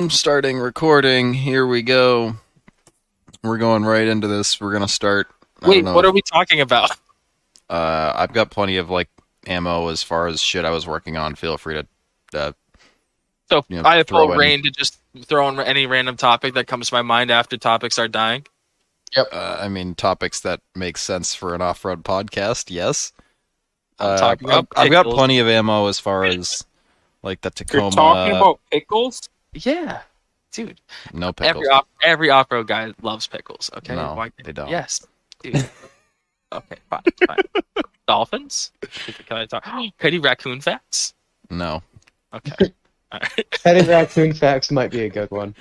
I'm starting recording. Here we go. We're going right into this. We're gonna start. I don't Wait, know what are if we talking about? I've got plenty of ammo as far as shit I was working on. Feel free to So I have full throw in. reign to just throw in any random topic that comes to my mind after topics are dying. I mean topics that make sense for an off-road podcast. Yes. I'm talking about I've got pickles. plenty of ammo as far as like the You're talking Tacoma. about pickles? Yeah, dude. No pickles. Every off-road guy loves pickles. Okay, No, they don't. Yes, dude. Okay, fine, fine. Dolphins? Can I talk? Petty raccoon facts? No. Okay. All right. Petty raccoon facts might be a good one.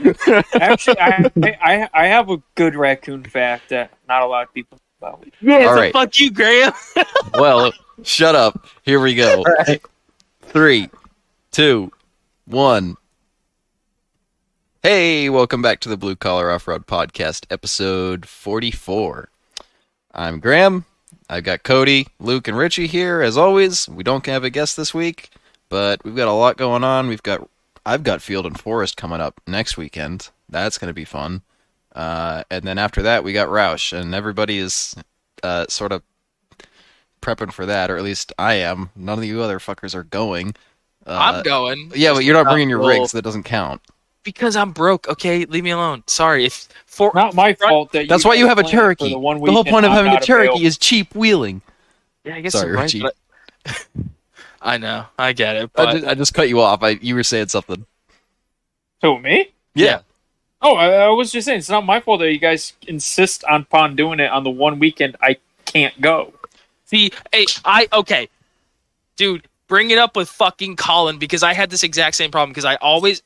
Actually, I have a good raccoon fact that not a lot of people know about. Yeah, All so right. fuck you, Graham. Well, shut up. Here we go. Right. 3, 2, 1. Hey, welcome back to the Blue Collar Off-Road Podcast, episode 44. I'm Graham. I've got Cody, Luke, and Richie here. As always, we don't have a guest this week, but we've got a lot going on. I've got Field and Forest coming up next weekend. That's going to be fun. And then after that, we got Roush, and everybody is sort of prepping for that, or at least I am. None of you other fuckers are going. I'm going. Yeah, but you're not bringing your Well, rigs. That doesn't count. because I'm broke. Okay, leave me alone. Sorry. Not my fault that That's why you have a planned for Cherokee. the one The whole weekend point of I'm having a not Cherokee available. is cheap wheeling. Yeah, I guess Sorry, you're right. Richie. But I know. I get it. But I just cut you off. You were saying something. Who, me? Yeah. Oh, I was just saying, it's not my fault that you guys insist upon doing it on the one weekend I can't go. see, hey, okay, dude, bring it up with fucking Colin because I had this exact same problem because I always.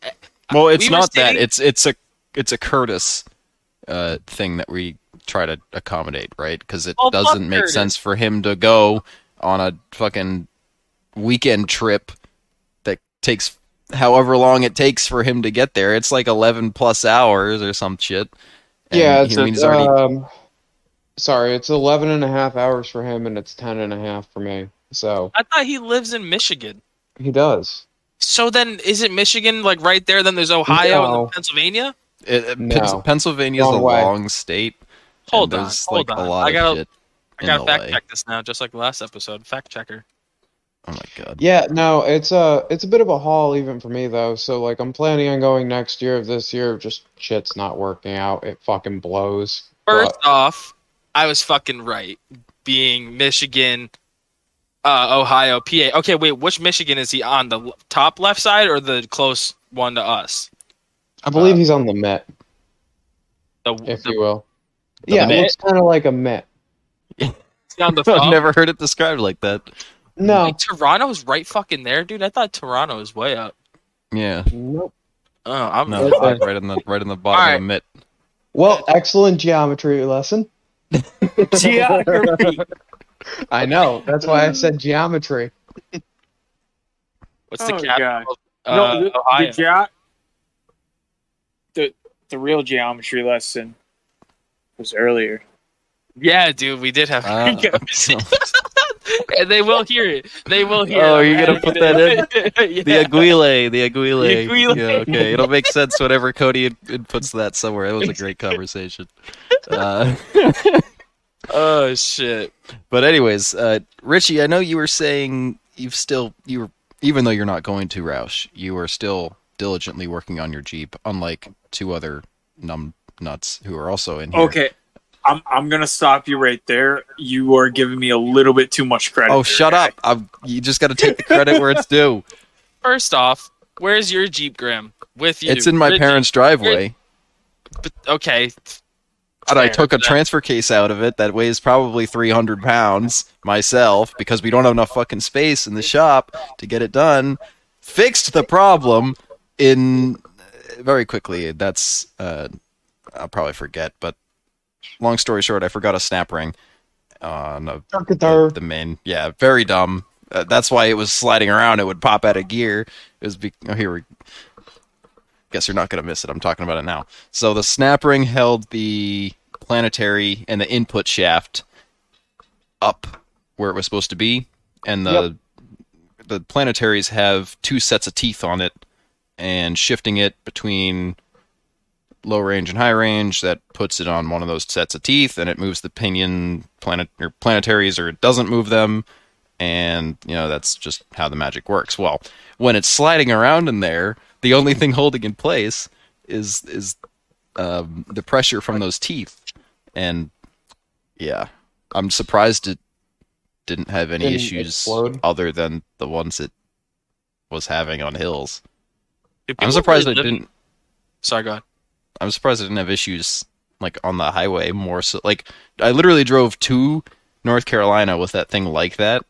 Well, it's we were not that. sitting- It's a Curtis thing that we try to accommodate, right? Because it Oh, fuck doesn't make Curtis. sense for him to go on a fucking weekend trip that takes however long it takes for him to get there. It's like 11 plus hours or some shit. And Yeah, it's he's already. sorry, it's 11 and a half hours for him and it's 10 and a half for me. So, I thought he lives in Michigan. he does. So then, isn't Michigan like right there? Then there's Ohio and No. then Pennsylvania. Pennsylvania No. Pennsylvania's a Wrong way. long state. Hold and on, there's hold like on. a lot I gotta- of shit I in gotta the fact way. check this now, just like the last episode. Fact checker. Oh my god. Yeah, no, it's a bit of a haul even for me though. So like I'm planning on going next year. If this year just shit's not working out, it fucking blows. First off, I was fucking right. Being Michigan, Ohio, PA. Okay, wait, which Michigan is he on? The top left side or the close one to us? I believe he's on the Met, The, if the you will. Yeah, it Met? looks kind of like a Met. on the I've phone? never heard it described like that. No, Wait, Toronto's right fucking there, dude. I thought Toronto was way up. Yeah. nope. Oh, I'm No, Right there. it's right in the bottom of Alright. the mitt. Well, excellent geometry lesson. Geography. I know. That's why I said geometry. What's the Oh, capital of No, the, Ohio? the real geometry lesson was earlier. Yeah, dude, we did have. Ah. And they will hear it. They will hear. Oh, it. you're gonna put that in? The Yeah. aguile. The aguile. Yeah, okay. It'll make sense whenever Cody inputs that somewhere. It was a great conversation. Uh, Oh shit. but anyways, Richie, I know you were saying even though you're not going to Roush, you are still diligently working on your Jeep, unlike two other nuts who are also in here. Okay, I'm gonna stop you right there. You are giving me a little bit too much credit. Oh, there, shut guy. up! You just got to take the credit where it's due. First off, where's your Jeep, Graham? With you? It's in my Richie. parents' driveway. But, okay. And I Fair. took a transfer case out of it that weighs probably 300 pounds myself because we don't have enough fucking space in the shop to get it done. Fixed the problem in very quickly. That's I'll probably forget, but long story short, I forgot a snap ring on the main. Yeah, very dumb. That's why it was sliding around. It would pop out of gear. It was here we. Guess you're not going to miss it. I'm talking about it now. So the snap ring held the planetary and the input shaft up where it was supposed to be, and the planetaries have two sets of teeth on it and shifting it between low range and high range. That puts it on one of those sets of teeth, and it moves the planetaries, or it doesn't move them. And that's just how the magic works. Well, when it's sliding around in there, the only thing holding in place is the pressure from those teeth. And yeah, I'm surprised it didn't have any Didn't issues explode? other than the ones it was having on hills. Do I'm people surprised really it live- didn't. Sorry, go ahead. I'm surprised it didn't have issues like on the highway more so. Like I literally drove to North Carolina with that thing like that.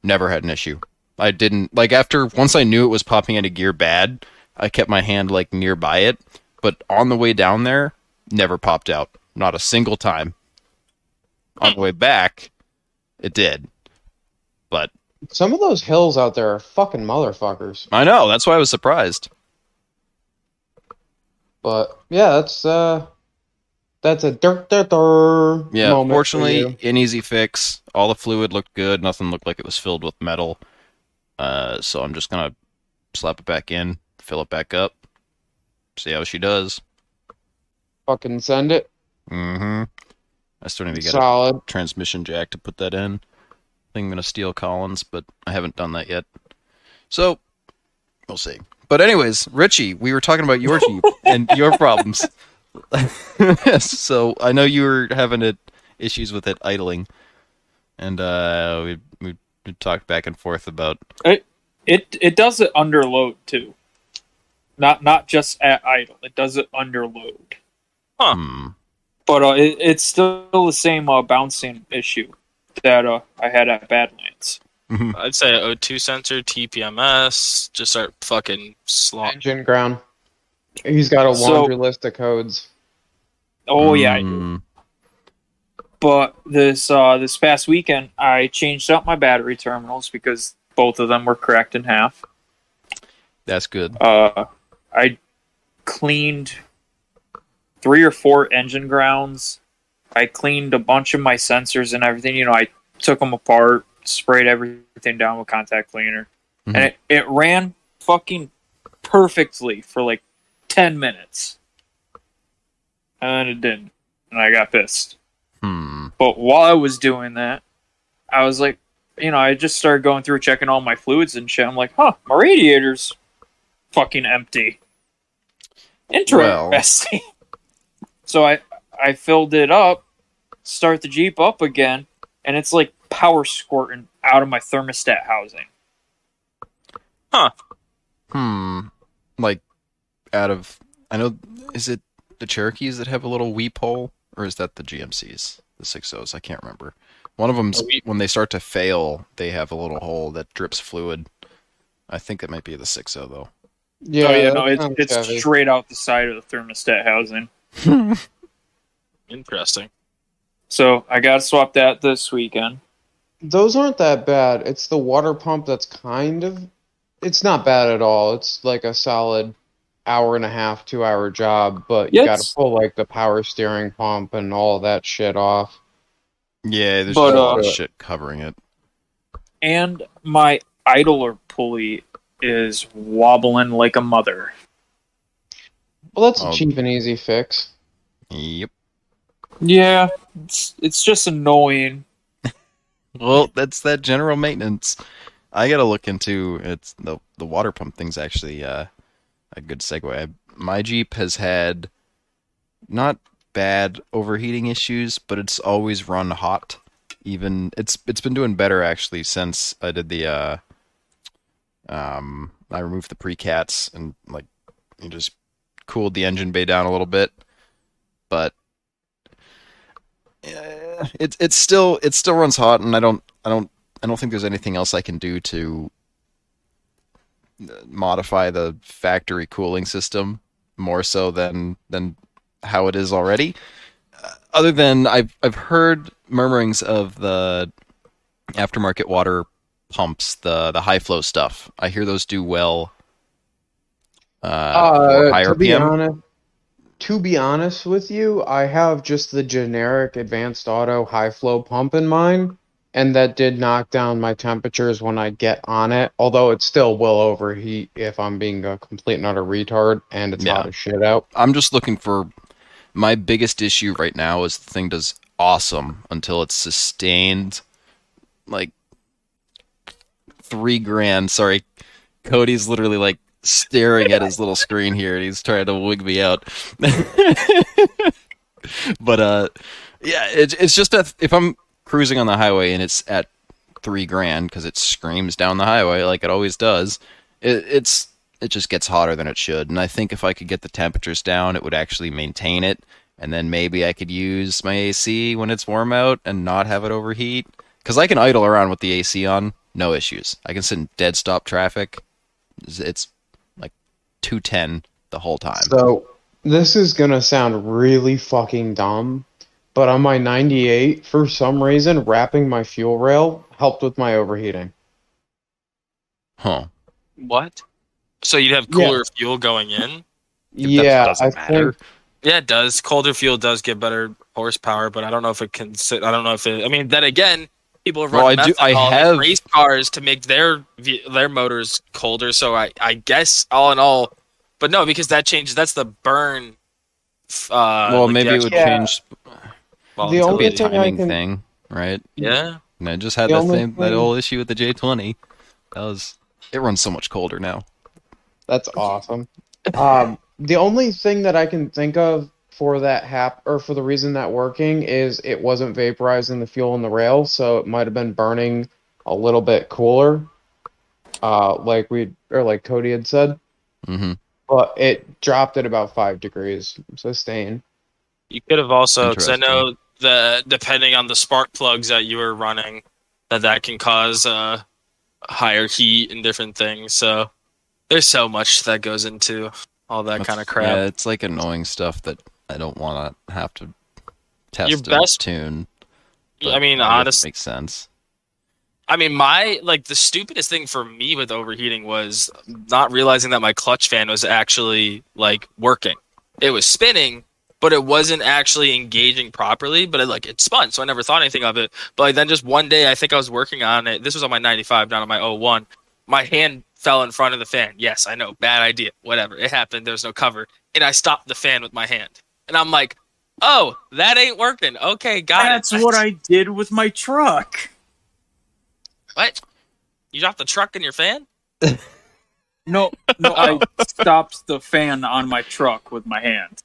Never had an issue. I didn't like after once I knew it was popping into gear bad. I kept my hand like nearby it, but on the way down there, never popped out. Not a single time. On the way back, it did. But Some of those hills out there are fucking motherfuckers. I know, that's why I was surprised. But yeah, that's a dirt Yeah, moment for fortunately, you. an easy fix. All the fluid looked good. Nothing looked like it was filled with metal. So I'm just gonna slap it back in, fill it back up, see how she does. Fucking send it. Mm-hmm. I still need to get Solid. a transmission jack to put that in. I think I'm gonna steal Collins, but I haven't done that yet. So we'll see. But anyways, Richie, we were talking about your Jeep and your problems. So I know you were having issues with it idling, and we talked back and forth about. It does it under load too. Not just at idle. It does it under load. Hmm. But it's still the same bouncing issue that I had at Badlands. I'd say O2 sensor, TPMS, just start fucking slot. Engine ground. He's got a laundry list of codes. Oh yeah, I do. But this past weekend, I changed out my battery terminals because both of them were cracked in half. That's good. I cleaned 3 or 4 engine grounds. I cleaned a bunch of my sensors and everything. I took them apart, sprayed everything down with contact cleaner, and it ran fucking perfectly for like 10 minutes. And it didn't. And I got pissed. But while I was doing that, I was like, I just started going through checking all my fluids and shit. I'm like, my radiator's fucking empty. Interesting. So I filled it up, start the Jeep up again, and it's like power squirting out of my thermostat housing. Like out of is it the Cherokees that have a little weep hole, or is that the GMCs, the 6.0s? I can't remember. One of them's when they start to fail, they have a little hole that drips fluid. I think that might be the 6.0 though. Yeah, no, that sounds it's heavy. straight out the side of the thermostat housing. Interesting. So I got to swap that this weekend. Those aren't that bad. It's the water pump that's it's not bad at all. It's like a solid hour and a half, 2-hour job, but you gotta pull like the power steering pump and all that shit off. Yeah, there's just a lot of shit covering it. And my idler pulley is wobbling like a mother. Well, that's a cheap and easy fix. Yep. Yeah, it's just annoying. Well, that's that general maintenance. I gotta look into it's the water pump thing's actually a good segue. My Jeep has had not bad overheating issues, but it's always run hot. Even it's been doing better actually since I did the I removed the precats and like you just cooled the engine bay down a little bit, but it still runs hot, and I don't think there's anything else I can do to modify the factory cooling system more so than how it is already. Other than I've heard murmurings of the aftermarket water pumps, the high flow stuff. I hear those do well for high RPM. To be honest with you, I have just the generic advanced auto high flow pump in mine, and that did knock down my temperatures when I get on it, although it still will overheat if I'm being a complete and utter retard and it's hot as shit out. I'm just looking for... My biggest issue right now is the thing does awesome until it's sustained, like, $3,000. Sorry, Cody's literally, like, staring at his little screen here, and he's trying to wig me out. But, yeah, it's just if I'm cruising on the highway and it's at $3,000 because it screams down the highway like it always does, it just gets hotter than it should. And I think if I could get the temperatures down, it would actually maintain it. And then maybe I could use my AC when it's warm out and not have it overheat. Because I can idle around with the AC on, no issues. I can sit in dead stop traffic. It's like 210 the whole time. So this is gonna sound really fucking dumb, but on my 98, for some reason, wrapping my fuel rail helped with my overheating. Huh. What? So you'd have cooler fuel going in? Yeah, doesn't matter. Yeah, it does. Colder fuel does get better horsepower, but I don't know if it can sit. I don't know if it. I mean, then again, people have run methanol in race cars to make their motors colder. So I guess all in all, but no, because that changes. That's the burn. Well, maybe it would change. Well, the only be a timing thing, right? Yeah. And I just had that whole issue with the J20. It runs so much colder now. That's awesome. The only thing that I can think of for that or for the reason that working is it wasn't vaporizing the fuel in the rail, so it might have been burning a little bit cooler, like Cody had said. Mm-hmm. But it dropped at about 5 degrees, sustained. You could have also, because I know that depending on the spark plugs that you were running, that can cause higher heat and different things. So there's so much that goes into all that kind of crap. Yeah, it's like annoying stuff that I don't want to have to test tune. I mean, honestly, makes sense. I mean, the stupidest thing for me with overheating was not realizing that my clutch fan was actually like working. It was spinning, but it wasn't actually engaging properly. But it spun, so I never thought anything of it. But then just one day, I think I was working on it. This was on my 95, not on my 01. My hand fell in front of the fan. Yes, I know, bad idea. Whatever, it happened. There's no cover, and I stopped the fan with my hand. And I'm like, oh, that ain't working. Okay, got it. That's what I did with my truck. What? You dropped the truck in your fan? No, I stopped the fan on my truck with my hand.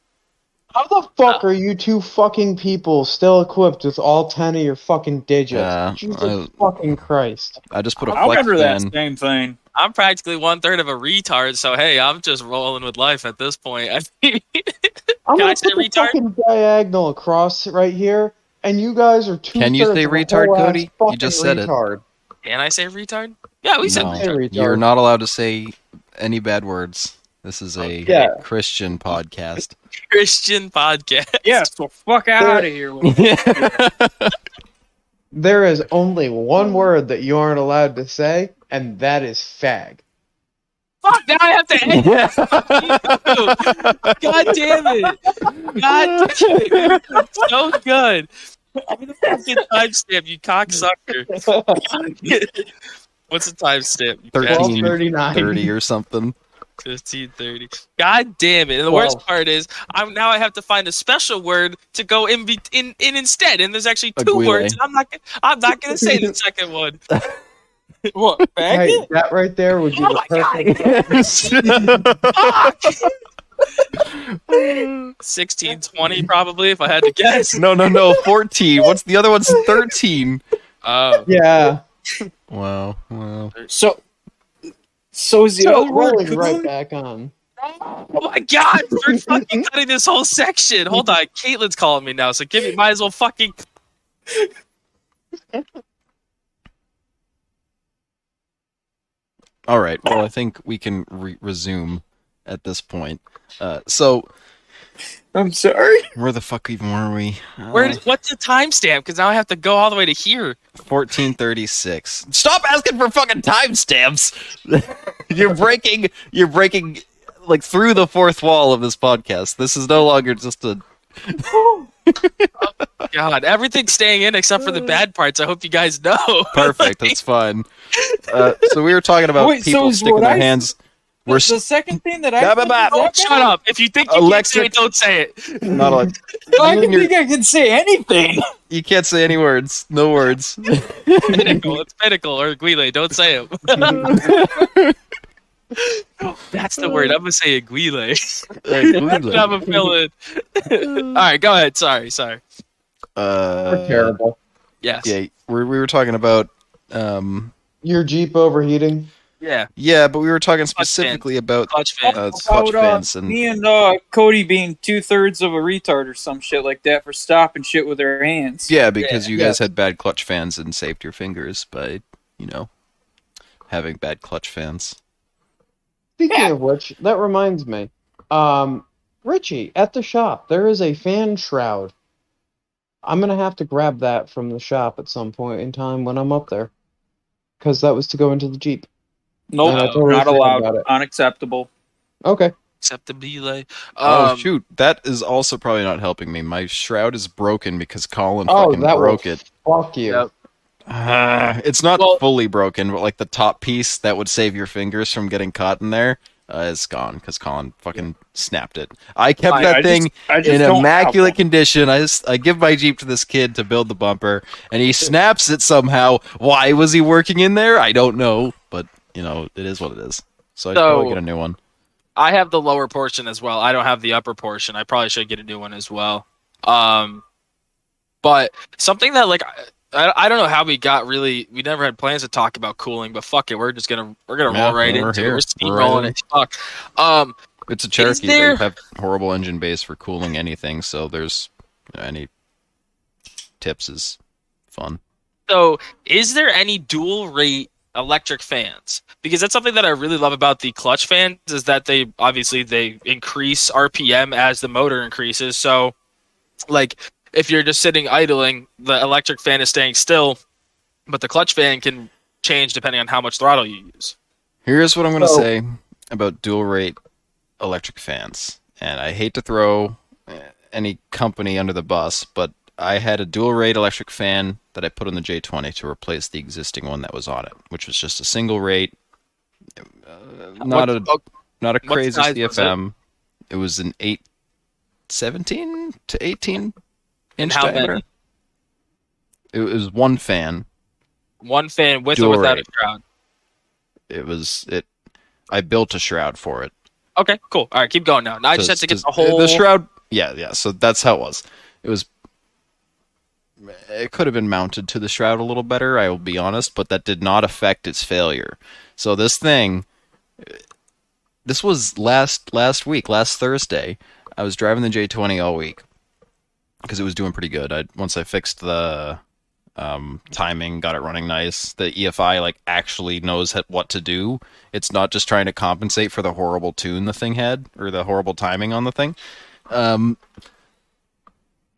How the fuck are you two fucking people still equipped with all 10 of your fucking digits? Jesus fucking Christ. I just put a I flex remember fan. that same thing. I'm practically 1/3 of a retard, so hey, I'm just rolling with life at this point. I'm Can gonna I say put the retard? fucking diagonal across right here, and you guys are 2/3 Can you say of a retard, whole-ass Cody? You just said retard. Can I say retard? Yeah, we said No, retard. you're not allowed to say any bad words. This is a Christian podcast. Christian podcast. Yeah, so fuck out of here. There is only one word that you aren't allowed to say, and that is fag. Fuck, now I have to end. God damn it. God damn it. So good. Give me the fucking timestamp, you cocksucker. What's the timestamp? 13:30 or something. 15:30. God damn it! And the worst part is, I have to find a special word to go in instead. And there's actually two words. And I'm not gonna say the second one. What? Hey, that right there would be the perfect. 16:20 probably, if I had to guess. No. 14. What's the other one's 13? Oh. Yeah. Wow. So is the other word right back on? Oh my god, we're fucking cutting this whole section. Hold on, Caitlin's calling me now, so might as well fucking. All right. Well, I think we can resume at this point. So, I'm sorry. where the fuck even were we? What's the timestamp? Because now I have to go all the way to here. 14:36. Stop asking for fucking timestamps. You're breaking like through the fourth wall of this podcast. This is no longer just a God, everything's staying in except for the bad parts. I hope you guys know. Perfect. That's fine. So we were talking about people sticking their hands. The second thing that Shut up. If you think you can't say it, don't say it. Not like I think I can say anything. you can't say any words. No words. Pinnacle. It's Pinnacle or Guile. Don't say it. That's the word. I'm going to say Guile. I'm a villain. All right, go ahead. Sorry. We're terrible. Yes. Yeah, we were talking about Your Jeep overheating? Yeah, but we were talking specifically about clutch fan. clutch fans and me and Cody being 2/3 of a retard or some shit like that for stopping shit with their hands. yeah, because you guys had bad clutch fans and saved your fingers by having bad clutch fans. Speaking of which, that reminds me. Richie, at the shop, there is a fan shroud. I'm going to have to grab that from the shop at some point in time when I'm up there. Because that was to go into the Jeep. Nope, totally not forgot allowed. about it. Unacceptable. Okay. Acceptabile. Oh shoot, that is also probably not helping me. My shroud is broken because Colin fucking broke it. Fuck you. Yep. It's not fully broken, but like the top piece that would save your fingers from getting caught in there is gone because Colin fucking snapped it. I kept that thing in immaculate condition. I give my Jeep to this kid to build the bumper, and he snaps it somehow. Why was he working in there? I don't know, but it is what it is. So I should probably get a new one. I have the lower portion as well. I don't have the upper portion. I probably should get a new one as well. But something that I don't know how we never had plans to talk about cooling, but fuck it, we're gonna roll right into it. We're steamrolling it. Fuck. It's a Cherokee. They have horrible engine bays for cooling anything, so there's any tips is fun. So, is there any dual rate electric fans? Because that's something that I really love about the clutch fans is that they increase RPM as the motor increases. So, if you're just sitting idling, the electric fan is staying still, but the clutch fan can change depending on how much throttle you use. Here's what I'm going to say about dual rate electric fans. And I hate to throw any company under the bus, but I had a dual rate electric fan that I put on the J20 to replace the existing one that was on it, which was just a single rate, not a crazy CFM. It was an 17 to 18 inch diameter. Many? It was one fan. One fan with dual or without rate. a shroud? I built a shroud for it. Okay, cool. All right, keep going now. I just had to get the whole... The shroud, yeah, so that's how it was. It could have been mounted to the shroud a little better, I will be honest, but that did not affect its failure. So this was last Thursday. I was driving the J20 all week because it was doing pretty good. Once I fixed the timing, got it running nice. The EFI actually knows what to do. It's not just trying to compensate for the horrible tune the thing had or the horrible timing on the thing.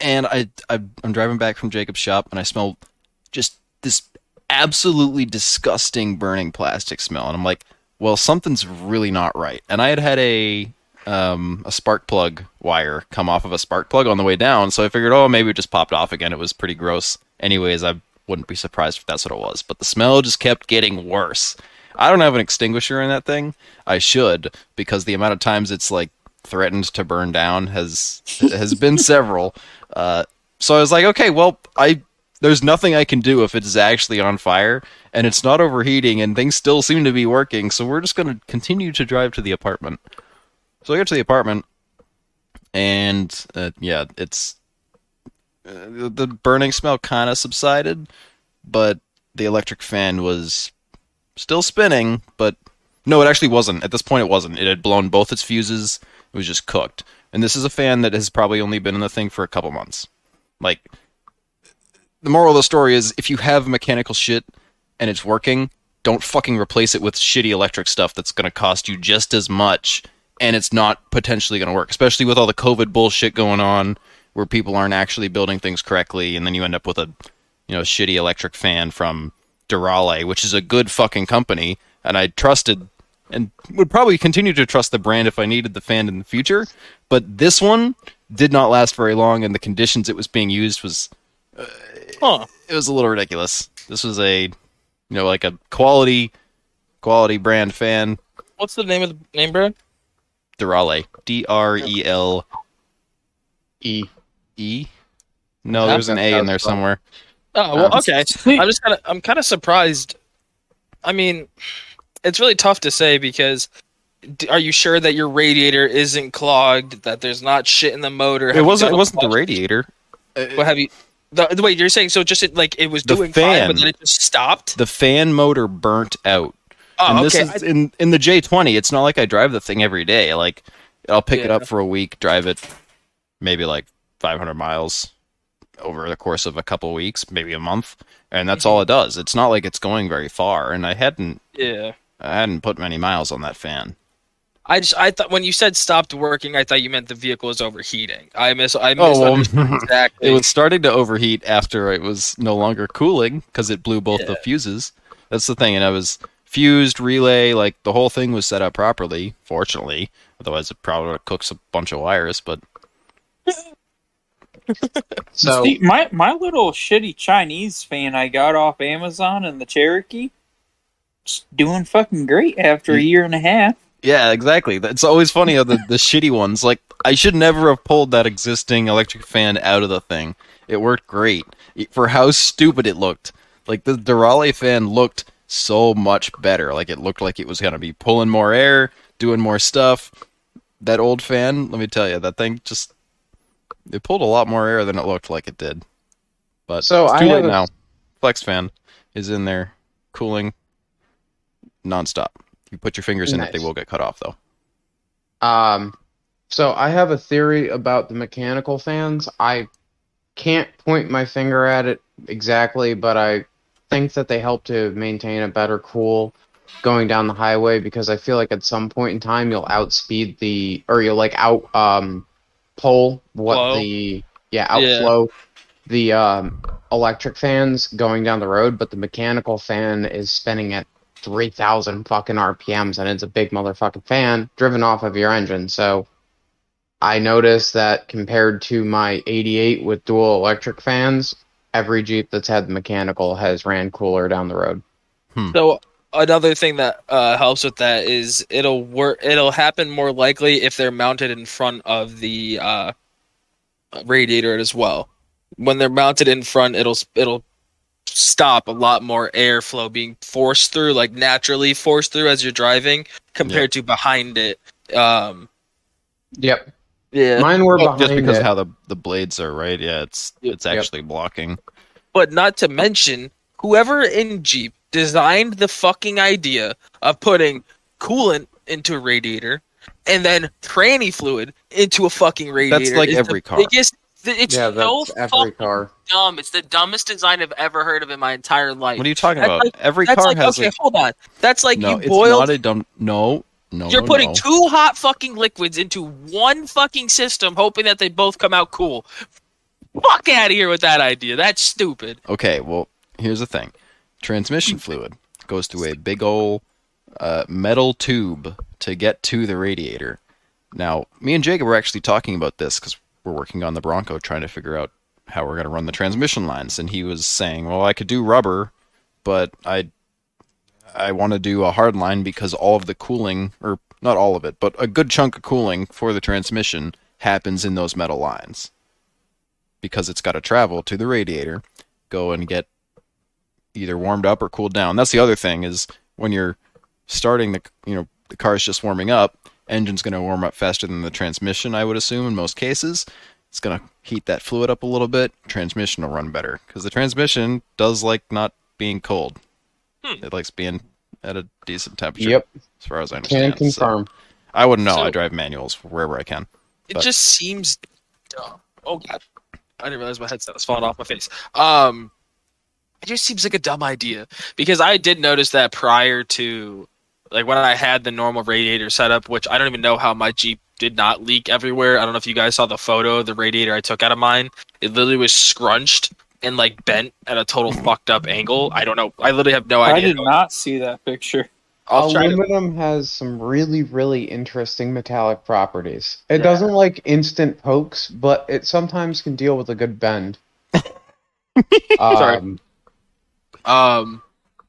And I'm driving back from Jacob's shop, and I smell just this absolutely disgusting burning plastic smell. And I'm like, well, something's really not right. And I had a spark plug wire come off of a spark plug on the way down, so I figured, maybe it just popped off again. It was pretty gross. Anyways, I wouldn't be surprised if that's what it was. But the smell just kept getting worse. I don't have an extinguisher in that thing. I should, because the amount of times it's threatened to burn down has been several. So I was like, okay, well, there's nothing I can do if it's actually on fire, and it's not overheating, and things still seem to be working, so we're just going to continue to drive to the apartment. So I get to the apartment, and it's the burning smell kind of subsided, but the electric fan was still spinning, but no, it actually wasn't. At this point, it wasn't. It had blown both its fuses. It was just cooked. And this is a fan that has probably only been in the thing for a couple months. The moral of the story is, if you have mechanical shit and it's working, don't fucking replace it with shitty electric stuff that's going to cost you just as much, and it's not potentially going to work, especially with all the COVID bullshit going on, where people aren't actually building things correctly, and then you end up with a shitty electric fan from Durale, which is a good fucking company, and I trusted and would probably continue to trust the brand if I needed the fan in the future. But this one did not last very long, and the conditions it was being used was it was a little ridiculous. This was like a quality brand fan. What's the name of the name brand? Durale. Drele. E. No, there's an A in there somewhere. Oh well, okay. I'm kind of surprised. I mean, it's really tough to say because are you sure that your radiator isn't clogged? That there's not shit in the motor? It wasn't the radiator. What have you? Wait, you're saying so? Just like it was doing fan, fine, but then it just stopped. The fan motor burnt out. Oh, and okay. This is in the J20. It's not like I drive the thing every day. Like I'll pick it up for a week, drive it maybe like 500 miles over the course of a couple of weeks, maybe a month, and that's all it does. It's not like it's going very far, and I hadn't put many miles on that fan. I thought when you said stopped working, I thought you meant the vehicle was overheating. I misunderstood exactly. It was starting to overheat after it was no longer cooling because it blew both the fuses. That's the thing, and I was fused, relay, like the whole thing was set up properly, fortunately. Otherwise it probably would have cooked a bunch of wires, but so see, my little shitty Chinese fan I got off Amazon in the Cherokee, it's doing fucking great after a year and a half. Yeah, exactly. It's always funny how the shitty ones, like, I should never have pulled that existing electric fan out of the thing. It worked great. For how stupid it looked. Like, the Durale fan looked so much better. Like, it looked like it was going to be pulling more air, doing more stuff. That old fan, let me tell you, that thing just... It pulled a lot more air than it looked like it did. But it's too late now. Flex fan is in there, cooling nonstop. You put your fingers in it, they will get cut off, though. So I have a theory about the mechanical fans. I can't point my finger at it exactly, but I think that they help to maintain a better cool going down the highway, because I feel like at some point in time you'll outspeed you'll like outflow the electric fans going down the road, but the mechanical fan is spinning at 3,000 fucking RPMs, and it's a big motherfucking fan driven off of your engine. So I noticed that compared to my 88 with dual electric fans, every Jeep that's had the mechanical has ran cooler down the road. So another thing that helps with that is it'll happen more likely if they're mounted in front of the radiator as well. When they're mounted in front, it'll stop a lot more airflow being forced through, like naturally forced through as you're driving, compared to behind it. Yep. Yeah. Mine were behind just because it. of how the blades are, right? Yeah, it's actually blocking. But not to mention, whoever in Jeep designed the fucking idea of putting coolant into a radiator and then tranny fluid into a fucking radiator. That's like every car. It's yeah, so that's every car. Dumb. It's the dumbest design I've ever heard of in my entire life. What are you talking about? Like, every car has okay, hold on. That's like no, you boiled... it's not a dumb... No. You're putting two hot fucking liquids into one fucking system, hoping that they both come out cool. Fuck out of here with that idea. That's stupid. Okay, well, here's the thing. Transmission fluid goes through a big ol' metal tube to get to the radiator. Now, me and Jacob were actually talking about this because we're working on the Bronco, trying to figure out how we're going to run the transmission lines. And he was saying, well, I could do rubber, but I want to do a hard line because all of the cooling, or not all of it, but a good chunk of cooling for the transmission happens in those metal lines. Because it's got to travel to the radiator, go and get either warmed up or cooled down. That's the other thing, is when you're starting the car's just warming up, engine's going to warm up faster than the transmission, I would assume, in most cases. It's going to heat that fluid up a little bit. Transmission will run better. Because the transmission does like not being cold. It likes being at a decent temperature. Yep. As far as I understand. Can confirm. So, I wouldn't know. I drive manuals wherever I can. It just seems dumb. Oh, God. I didn't realize my headset was falling off my face. It just seems like a dumb idea. Because I did notice that prior to... Like, when I had the normal radiator setup, which I don't even know how my Jeep did not leak everywhere. I don't know if you guys saw the photo of the radiator I took out of mine. It literally was scrunched and, like, bent at a total fucked up angle. I don't know. I literally have no idea. I did not see that picture. I'll try to. Aluminum has some really, really interesting metallic properties. It Yeah. doesn't like instant pokes, but it sometimes can deal with a good bend. Sorry.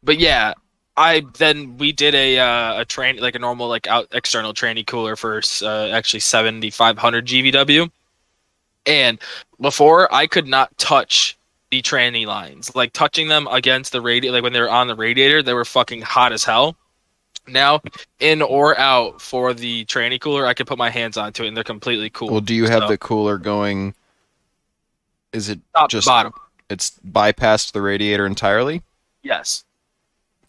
But yeah, we did a train, like a normal like out external tranny cooler for actually 7,500 GVW, and before I could not touch the tranny lines, like touching them against the radiator, like when they were on the radiator, they were fucking hot as hell. Now, in or out for the tranny cooler, I can put my hands onto it and they're completely cool. Well, do you have the cooler going? Is it top just to bottom? it's bypassed the radiator entirely? Yes.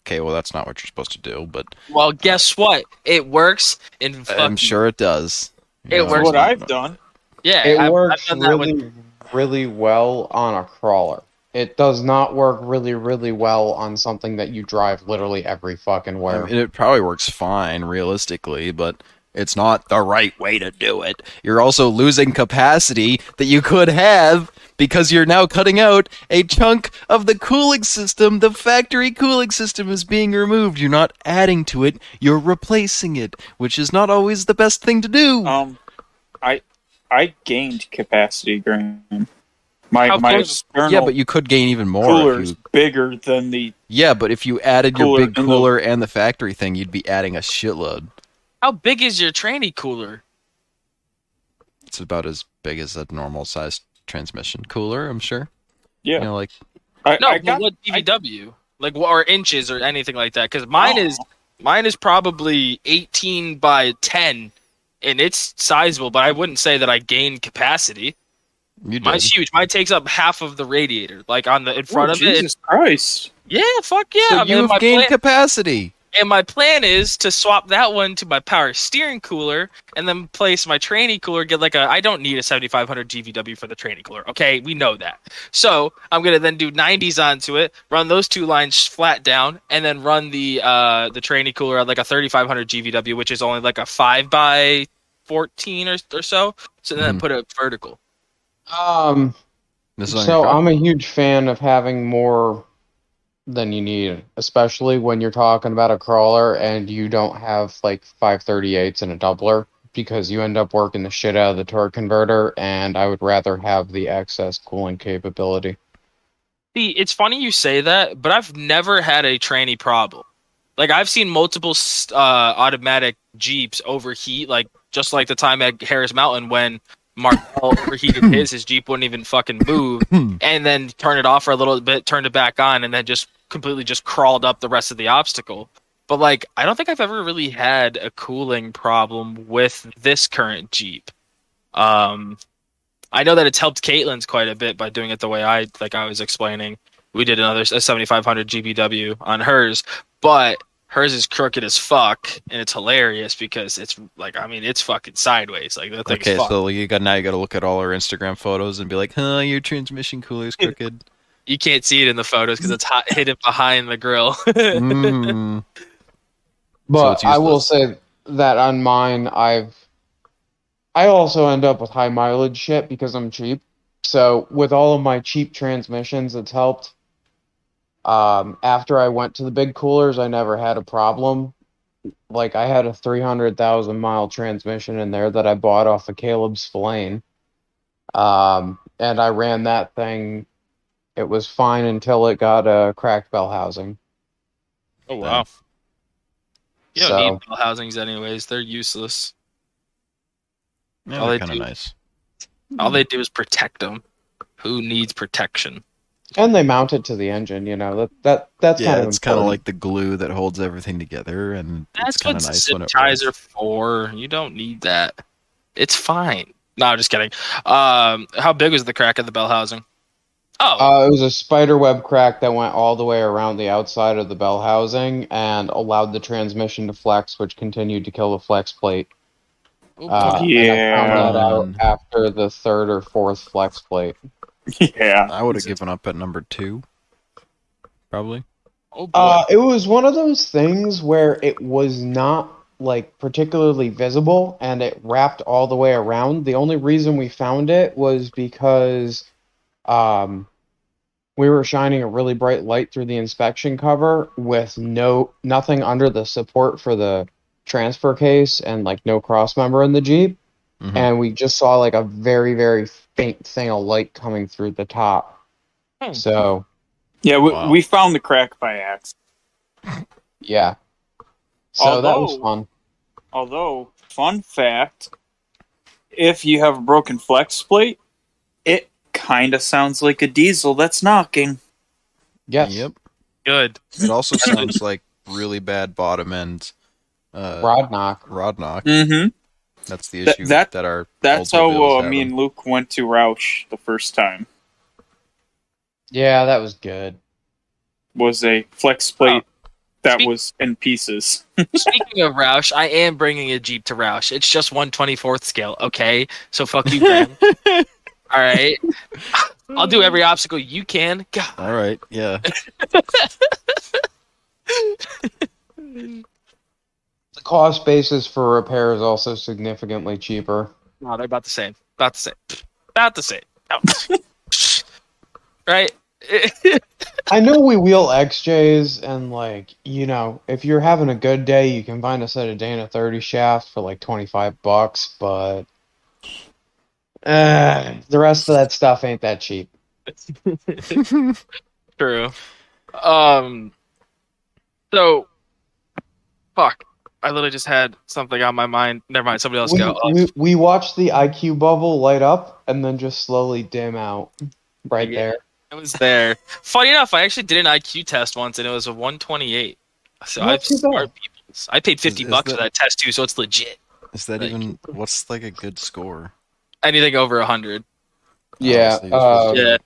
Okay, well that's not what you're supposed to do, but Well, guess what? It works in fucking... I'm sure it does. It That's works. what I've done. Yeah, It I've works done that with... really, really well on a crawler. It does not work really, really well on something that you drive literally every fucking I where. mean, it probably works fine realistically, but it's not the right way to do it. You're also losing capacity that you could have because you're now cutting out a chunk of the cooling system. The factory cooling system is being removed. You're not adding to it, you're replacing it, which is not always the best thing to do. I gained capacity, Graham. My external Yeah, but you could gain even more. cooler If is you... bigger than the. Yeah, but if you added your Cooler big in the- cooler and the factory thing, you'd be adding a shitload. How big is your tranny cooler? It's about as big as a normal sized transmission cooler, I'm sure. Yeah. You know, like What DVW? Like, or inches or anything like that? Because mine is probably 18 by 10, and it's sizable. But I wouldn't say that I gained capacity. you did. Mine's huge. Mine takes up half of the radiator, like on the in front of it. Jesus Christ! Yeah, fuck yeah. So I mean, you've gained capacity. And my plan is to swap that one to my power steering cooler and then place my tranny cooler, get like I don't need a 7,500 GVW for the tranny cooler. Okay, we know that. So I'm going to then do 90s onto it, run those two lines flat down, and then run the tranny cooler at like a 3,500 GVW, which is only like a 5 by 14 or so. So then put it vertical. This is on your So truck? I'm a huge fan of having more than you need, especially when you're talking about a crawler and you don't have like 538s and a doubler, because you end up working the shit out of the torque converter, and I would rather have the excess cooling capability. See, it's funny you say that, but I've never had a tranny problem. Like, I've seen multiple automatic Jeeps overheat, like just like the time at Harris Mountain when Markel overheated his Jeep wouldn't even fucking move, and then turn it off for a little bit, turned it back on, and then just completely just crawled up the rest of the obstacle. But like, I don't think I've ever really had a cooling problem with this current Jeep. I know that it's helped Caitlin's quite a bit by doing it the way I was explaining. We did a 7,500 GBW on hers, but hers is crooked as fuck, and it's hilarious because it's like, I mean, it's fucking sideways. Like, that thing's Okay, fucked. so you got to look at all our Instagram photos and be like, "Huh, your transmission cooler's crooked." You can't see it in the photos because it's hidden behind the grill. Mm. But it's I will useless. say that on mine, I also end up with high mileage shit because I'm cheap. So with all of my cheap transmissions, it's helped. After I went to the big coolers, I never had a problem. Like, I had a 300,000 mile transmission in there that I bought off of Caleb's Spillane. And I ran that thing. It was fine until it got a cracked bell housing. Oh, wow. You don't So- need bell housings anyways. They're useless. Yeah, All they're they kind of do- nice. All they do is protect them. Who needs protection? And they mount it to the engine, you know. That's Yeah, kind of it's kind of important. like the glue that holds everything together, and it's That's kind what of nice when it zips are works. for. You don't need that. It's fine. No, I'm just kidding. How big was the crack of the bell housing? Oh, It was a spider web crack that went all the way around the outside of the bell housing and allowed the transmission to flex, which continued to kill the flex plate. oh, And I found that out Yeah. after the third or fourth flex plate. Yeah. I would have given up at number 2, probably. oh boy. It was one of those things where it was not like particularly visible and it wrapped all the way around. The only reason we found it was because we were shining a really bright light through the inspection cover with nothing under the support for the transfer case and like no cross member in the Jeep. Mhm. And we just saw like a very, very faint thing of light coming through the top. So, Yeah, Wow. we found the crack by accident. yeah. So that was fun. Although, fun fact, if you have a broken flex plate, it kind of sounds like a diesel that's knocking. Yes. Yep. Good. It also sounds like really bad bottom end Rod knock. Mm-hmm. That's the issue That's Oldsmobile how is me having. and Luke went to Roush the first time. Yeah, that was good. Was a flex plate that was in pieces. Speaking of Roush, I am bringing a Jeep to Roush. It's just 1/24th scale, okay? So fuck you, Graham. All right. I'll do every obstacle you can. God. All right, yeah. The cost basis for repair is also significantly cheaper. No, they're about the same. About the same. Right? I know we wheel XJs, and like, you know, if you're having a good day, you can find a set of Dana 30 shafts for like $25, but the rest of that stuff ain't that cheap. True. So, fuck. I literally just had something on my mind. Never mind. Somebody else go. We watched the IQ bubble light up and then just slowly dim out right there. It was there. Funny enough, I actually did an IQ test once, and it was a 128. So Not I've too bad. smart people. I paid $50 Is for that test too, so it's legit. Is that Like- even what's like a good score? Anything over 100. Yeah. so you're supposed to Yeah.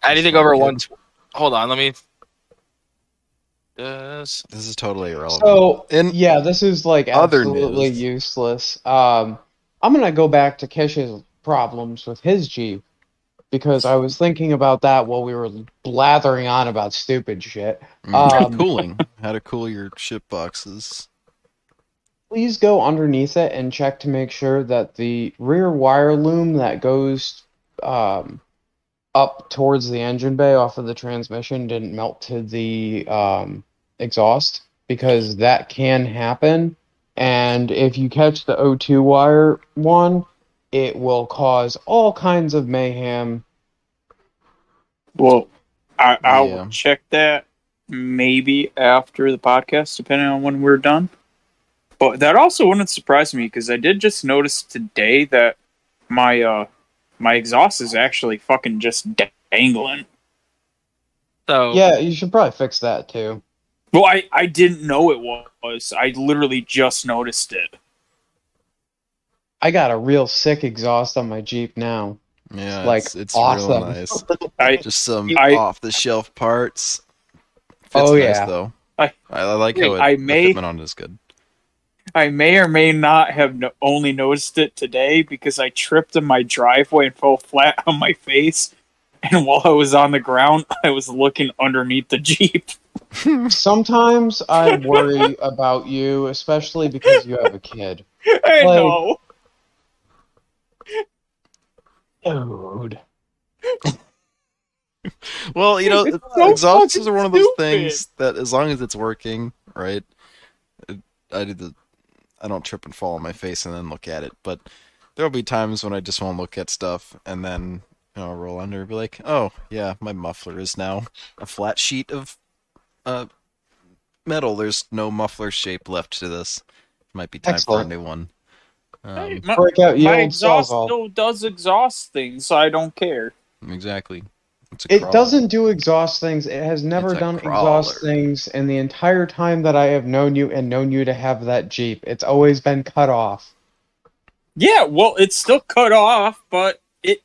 Anything smart over kid. 1. Hold on, let me. This. This is totally irrelevant. So, In yeah, this is like other absolutely news. useless. I'm gonna go back to Kish's problems with his Jeep because I was thinking about that while we were blathering on about stupid shit. Cooling. How to cool your ship boxes. Please go underneath it and check to make sure that the rear wire loom that goes up towards the engine bay off of the transmission didn't melt to the exhaust, because that can happen. And if you catch the O2 wire one, it will cause all kinds of mayhem. Well, I Yeah. will check that maybe after the podcast, depending on when we're done. But that also wouldn't surprise me, because I did just notice today that my my exhaust is actually fucking just dangling. So Yeah, you should probably fix that too. Well, I didn't know it was. I literally just noticed it. I got a real sick exhaust on my Jeep now. Yeah, Like, it's awesome. real nice. I Just some I- off-the-shelf parts. Fits Oh, nice, yeah. though. I- I like how I the may- fitment on it is good. I may or may not have only noticed it today because I tripped in my driveway and fell flat on my face. And while I was on the ground, I was looking underneath the Jeep. Sometimes I worry about you, especially because you have a kid. I Like- know. Dude. Well, you know, It's so exhausts fucking are one of those stupid. things that, as long as it's working, right? I don't trip and fall on my face and then look at it, but there'll be times when I just won't look at stuff and then roll under and be like, oh yeah, my muffler is now a flat sheet of metal. There's no muffler shape left to this. Might be time Excellent. for a new one. Hey, Break out your my old exhaust Sawzall. still does exhaust things, so I don't care. Exactly. It's a It crawler. doesn't do exhaust things. It has never It's a done crawler. exhaust things in the entire time that I have known you and known you to have that Jeep. It's always been cut off. Yeah, well, it's still cut off, but it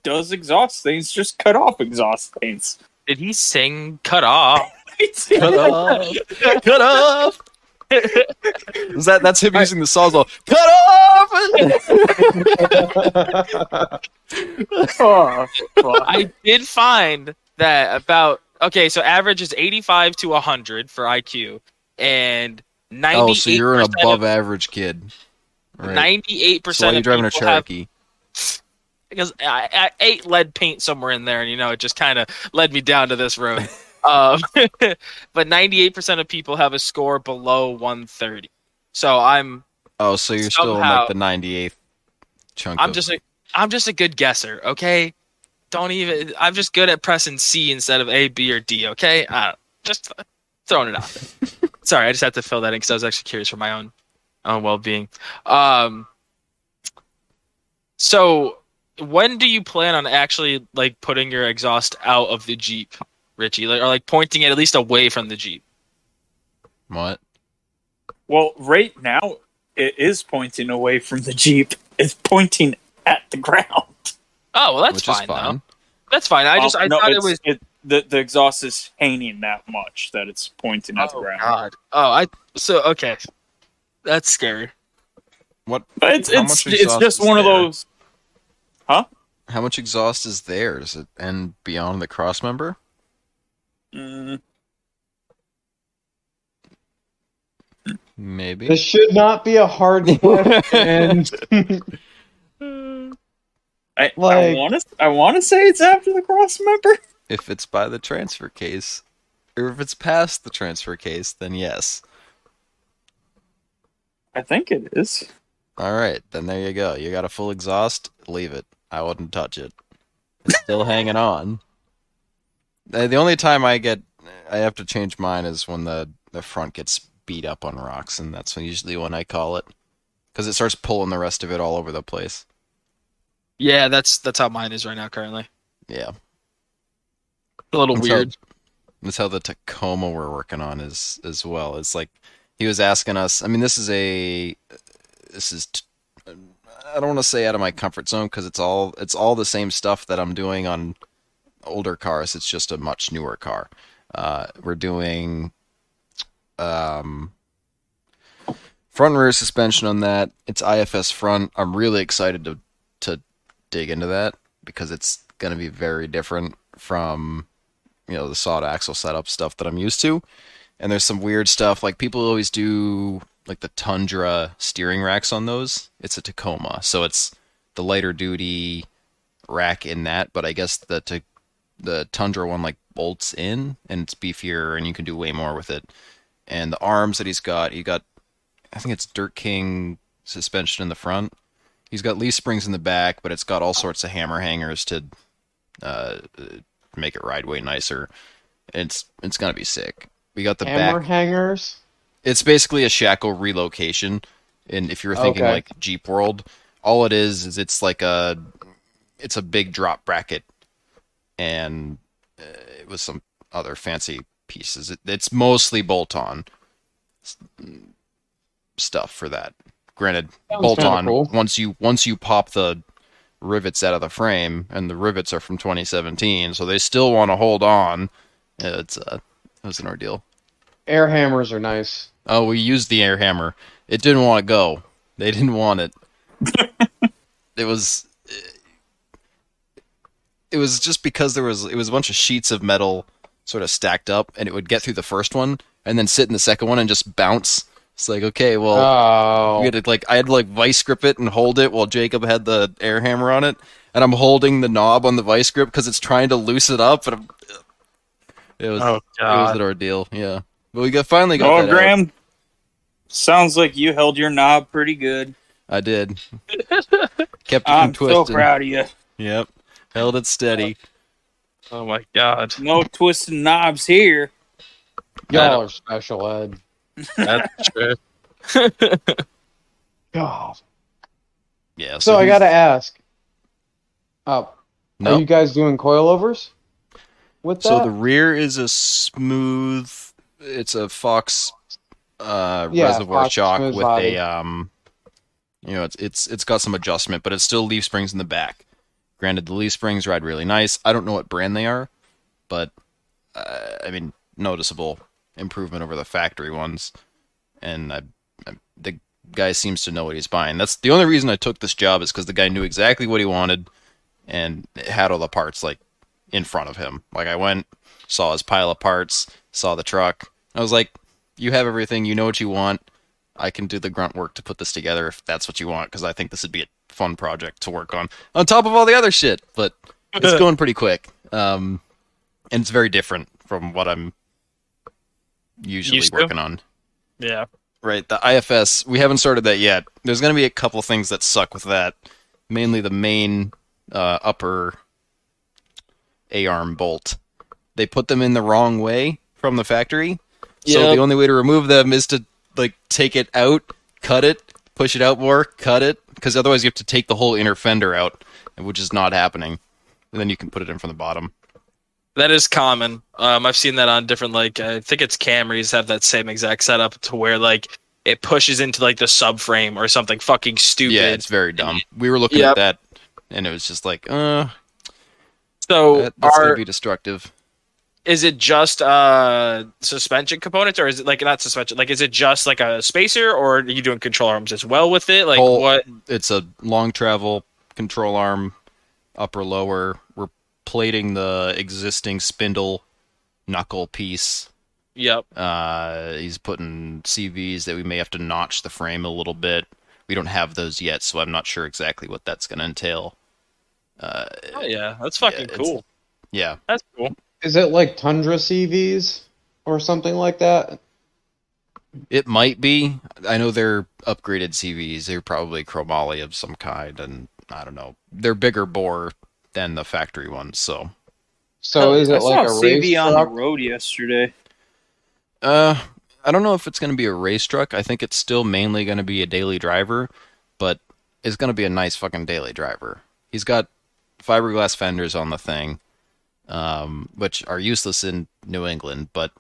does exhaust things, just cut off exhaust things. did he sing "Cut Off"? Cut off. Cut off. That's him using the Sawzall. Cut off. Oh, fuck. I did find that about so average is 85 to 100 for IQ, and 98%. Oh, so you're an above average kid. Right. 98% So why are you of driving a people have Cherokee? because I ate lead paint somewhere in there, and it just kind of led me down to this road. But 98% of people have a score below 130. So I'm so you're still in like the 98th chunk. I'm just a good guesser, okay? I'm just good at pressing C instead of A, B, or D, okay? Just throwing it out there. Sorry, I just had to fill that in because I was actually curious for my own well-being. So when do you plan on actually like putting your exhaust out of the Jeep, Richie? Or like pointing it at least away from the Jeep? What? Well, right now it is pointing away from the Jeep. It's pointing at the ground. Oh, well, that's fine, though. That's fine. I thought it was the exhaust is hanging that much that it's pointing at the ground. God. Oh, okay. That's scary. What? It's just one of those. Huh? How much exhaust is there? Does it end beyond the crossmember? Maybe. This should not be a hard question. I want to say it's after the crossmember. If it's by the transfer case, or if it's past the transfer case, then yes. I think it is. All right, then there you go. You got a full exhaust. Leave it. I wouldn't touch it. It's still hanging on. The only time I have to change mine is when the front gets beat up on rocks, and that's usually when I call it, because it starts pulling the rest of it all over the place. Yeah, that's how mine is right now currently. Yeah. A little weird. That's how the Tacoma we're working on is as well. It's like he was asking us. I mean, this is I don't want to say out of my comfort zone because it's all the same stuff that I'm doing on older cars. It's just a much newer car. We're doing front and rear suspension on that. It's IFS front. I'm really excited to dig into that because it's going to be very different from the sawed axle setup stuff that I'm used to. And there's some weird stuff, like people always do like the Tundra steering racks on those. It's a Tacoma, so it's the lighter duty rack in that, but I guess the Tundra one like bolts in and it's beefier and you can do way more with it. And the arms that he got I think it's Dirt King suspension in the front. He's got leaf springs in the back, but it's got all sorts of hammer hangers to make it ride way nicer. It's gonna be sick. We got the hammer back hangers. It's basically a shackle relocation. And if you're thinking like Jeep World, all it is it's like it's a big drop bracket, and it was some other fancy pieces. It's mostly bolt-on stuff for that. Granted, bolt-on cool. Once you pop the rivets out of the frame, and the rivets are from 2017, so they still want to hold on. It was an ordeal. Air hammers are nice. Oh, we used the air hammer. It didn't want to go. They didn't want it. It was just because it was a bunch of sheets of metal sort of stacked up, and it would get through the first one and then sit in the second one and just bounce. It's like, okay, well, we had to, I had to vice grip it and hold it while Jacob had the air hammer on it, and I'm holding the knob on the vice grip because it's trying to loose it up. And it was an ordeal, yeah. But we finally got that Graham, out. Sounds like you held your knob pretty good. I did. Kept it from twisting. I'm so proud of you. Yep, held it steady. Oh my god. No twisting knobs here. Y'all are special, Ed. That's true. God. Yeah. So I gotta ask. No. Are you guys doing coilovers with that? So the rear is a smooth. It's a Fox reservoir Fox shock with body. it's got some adjustment, but it's still leaf springs in the back. Granted, the leaf springs ride really nice. I don't know what brand they are, but noticeable improvement over the factory ones, and the guy seems to know what he's buying. That's the only reason I took this job, is because the guy knew exactly what he wanted and had all the parts in front of him. I went, saw his pile of parts, saw the truck. I was like, you have everything, you know what you want. I can do the grunt work to put this together if that's what you want, because I think this would be a fun project to work on top of all the other shit. But it's going pretty quick, and it's very different from what I'm usually working on. Yeah. Right, the IFS, we haven't started that yet. There's going to be a couple things that suck with that. Mainly the main upper A-arm bolt. They put them in the wrong way from the factory. So the only way to remove them is to like take it out, cut it, push it out more, cut it, because otherwise you have to take the whole inner fender out, which is not happening. And then you can put it in from the bottom. That is common. I've seen that on different, like, I think it's Camrys have that same exact setup to where, like, it pushes into, like, the subframe or something fucking stupid. Yeah, it's very dumb. We were looking at that, and it was just like, so that's going to be destructive. Is it just suspension components, or is it, like, not suspension, like, is it just, like, a spacer, or are you doing control arms as well with it? Like, what? It's a long travel control arm, upper, lower. We're plating the existing spindle knuckle piece. Yep. He's putting CVs that we may have to notch the frame a little bit. We don't have those yet, so I'm not sure exactly what that's going to entail. Oh yeah, that's fucking cool. Yeah. That's cool. Is it like Tundra CVs or something like that? It might be. I know they're upgraded CVs. They're probably chromoly of some kind, and I don't know. They're bigger bore than the factory ones, so. So is it like a race CV on truck? the road yesterday. I don't know if it's going to be a race truck. I think it's still mainly going to be a daily driver, but it's going to be a nice fucking daily driver. He's got fiberglass fenders on the thing, which are useless in New England, but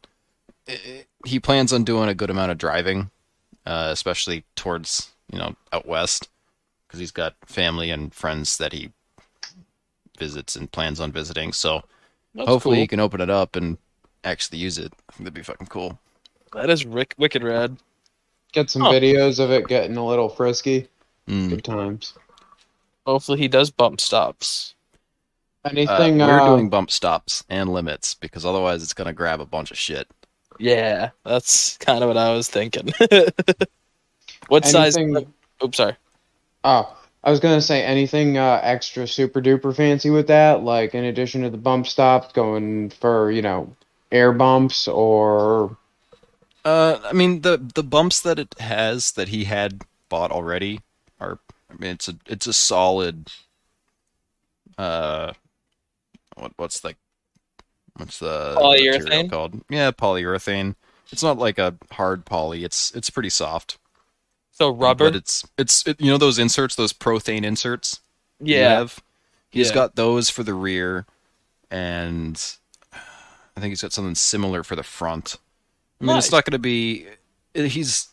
he plans on doing a good amount of driving, especially towards, out west, because he's got family and friends that he visits and plans on visiting, so hopefully he can open it up and actually use it. I think that'd be fucking cool. That is wicked rad. Get some videos of it getting a little frisky. Good times. Hopefully he does bump stops. Anything? We're doing bump stops and limits, because otherwise it's going to grab a bunch of shit. Yeah, that's kind of what I was thinking. What size? Oops, sorry. Oh, I was gonna say anything extra super duper fancy with that, like in addition to the bump stops, going for air bumps or. I mean the bumps that it has that he had bought already are. I mean it's a solid. What's the polyurethane material called? Yeah, polyurethane. It's not like a hard poly. It's pretty soft. So rubber. But it's those inserts, those Prothane inserts. Yeah. He's got those for the rear, and I think he's got something similar for the front. I mean, It's not going to be. He's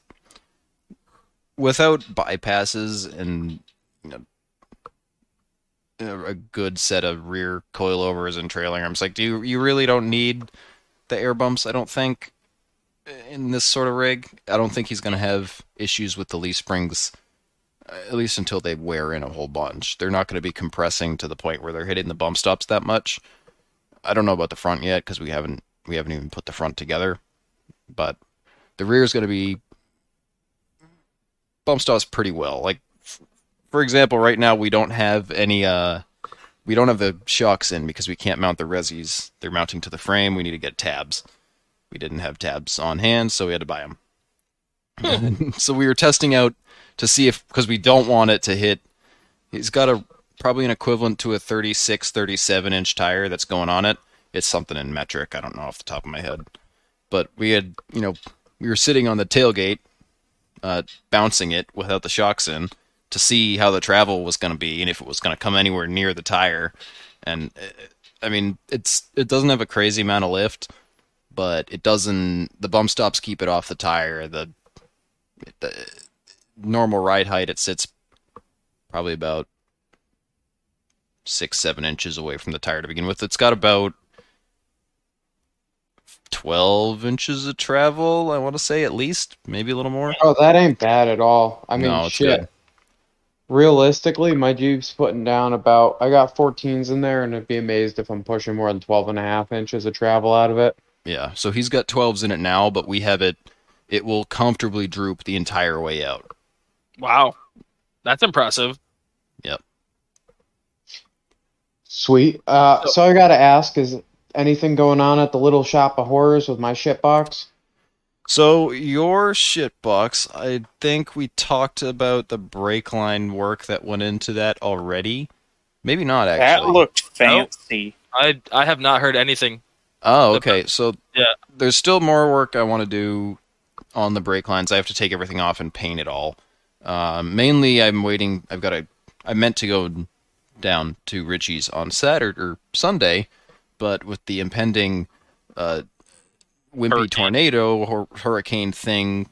without bypasses and a good set of rear coilovers and trailing arms. Like, you really don't need the air bumps? I don't think in this sort of rig. I don't think he's going to have issues with the leaf springs, at least until they wear in a whole bunch. They're not going to be compressing to the point where they're hitting the bump stops that much. I don't know about the front yet because we haven't even put the front together. But the rear is going to be bump stops pretty well. Like, for example, right now we don't have any. We don't have the shocks in because we can't mount the resis. They're mounting to the frame. We need to get tabs. We didn't have tabs on hand, so we had to buy them. So we were testing out to see if, because we don't want it to hit. He's got probably an equivalent to a 36, 37-inch tire that's going on it. It's something in metric. I don't know off the top of my head. But we had, we were sitting on the tailgate, bouncing it without the shocks in to see how the travel was going to be and if it was going to come anywhere near the tire. And I mean, it doesn't have a crazy amount of lift, but it doesn't. The bump stops keep it off the tire. The normal ride height, it sits probably about 6-7 inches away from the tire to begin with. It's got about 12 inches of travel, I want to say, at least, maybe a little more. Oh, that ain't bad at all. I mean, no, it's shit. good. Realistically, my Jeep's putting down about, I got 14s in there, and I'd be amazed if I'm pushing more than 12.5 inches of travel out of it. Yeah, so he's got 12s in it now, but we have it will comfortably droop the entire way out. Wow. That's impressive. Sweet. So I gotta ask, is anything going on at the Little Shop of Horrors with my shitbox? So your shitbox, I think we talked about the brake line work that went into that already. Maybe not That actually. looked fancy. I have not heard anything. Oh, okay. So Yeah. there's still more work I want to do on the brake lines. I have to take everything off and paint it all. Mainly, I'm waiting. I meant to go down to Richie's on Saturday or Sunday, but with the impending wimpy Hurricane. tornado hurricane thing,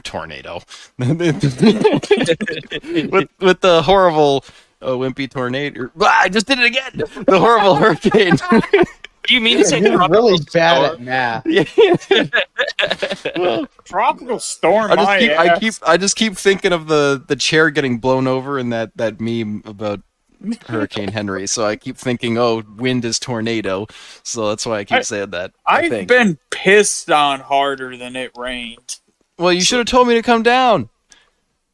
tornado with the horrible wimpy tornado. I just did it again. The horrible hurricane. Do you mean to say You're tropical really bad storm? at math. Yeah. Tropical storm. I just keep thinking of the chair getting blown over in that meme about Hurricane Henry. So I keep thinking, oh, wind is tornado. So that's why I keep saying that. I've been pissed on harder than it rained. Well, you should have told me to come down.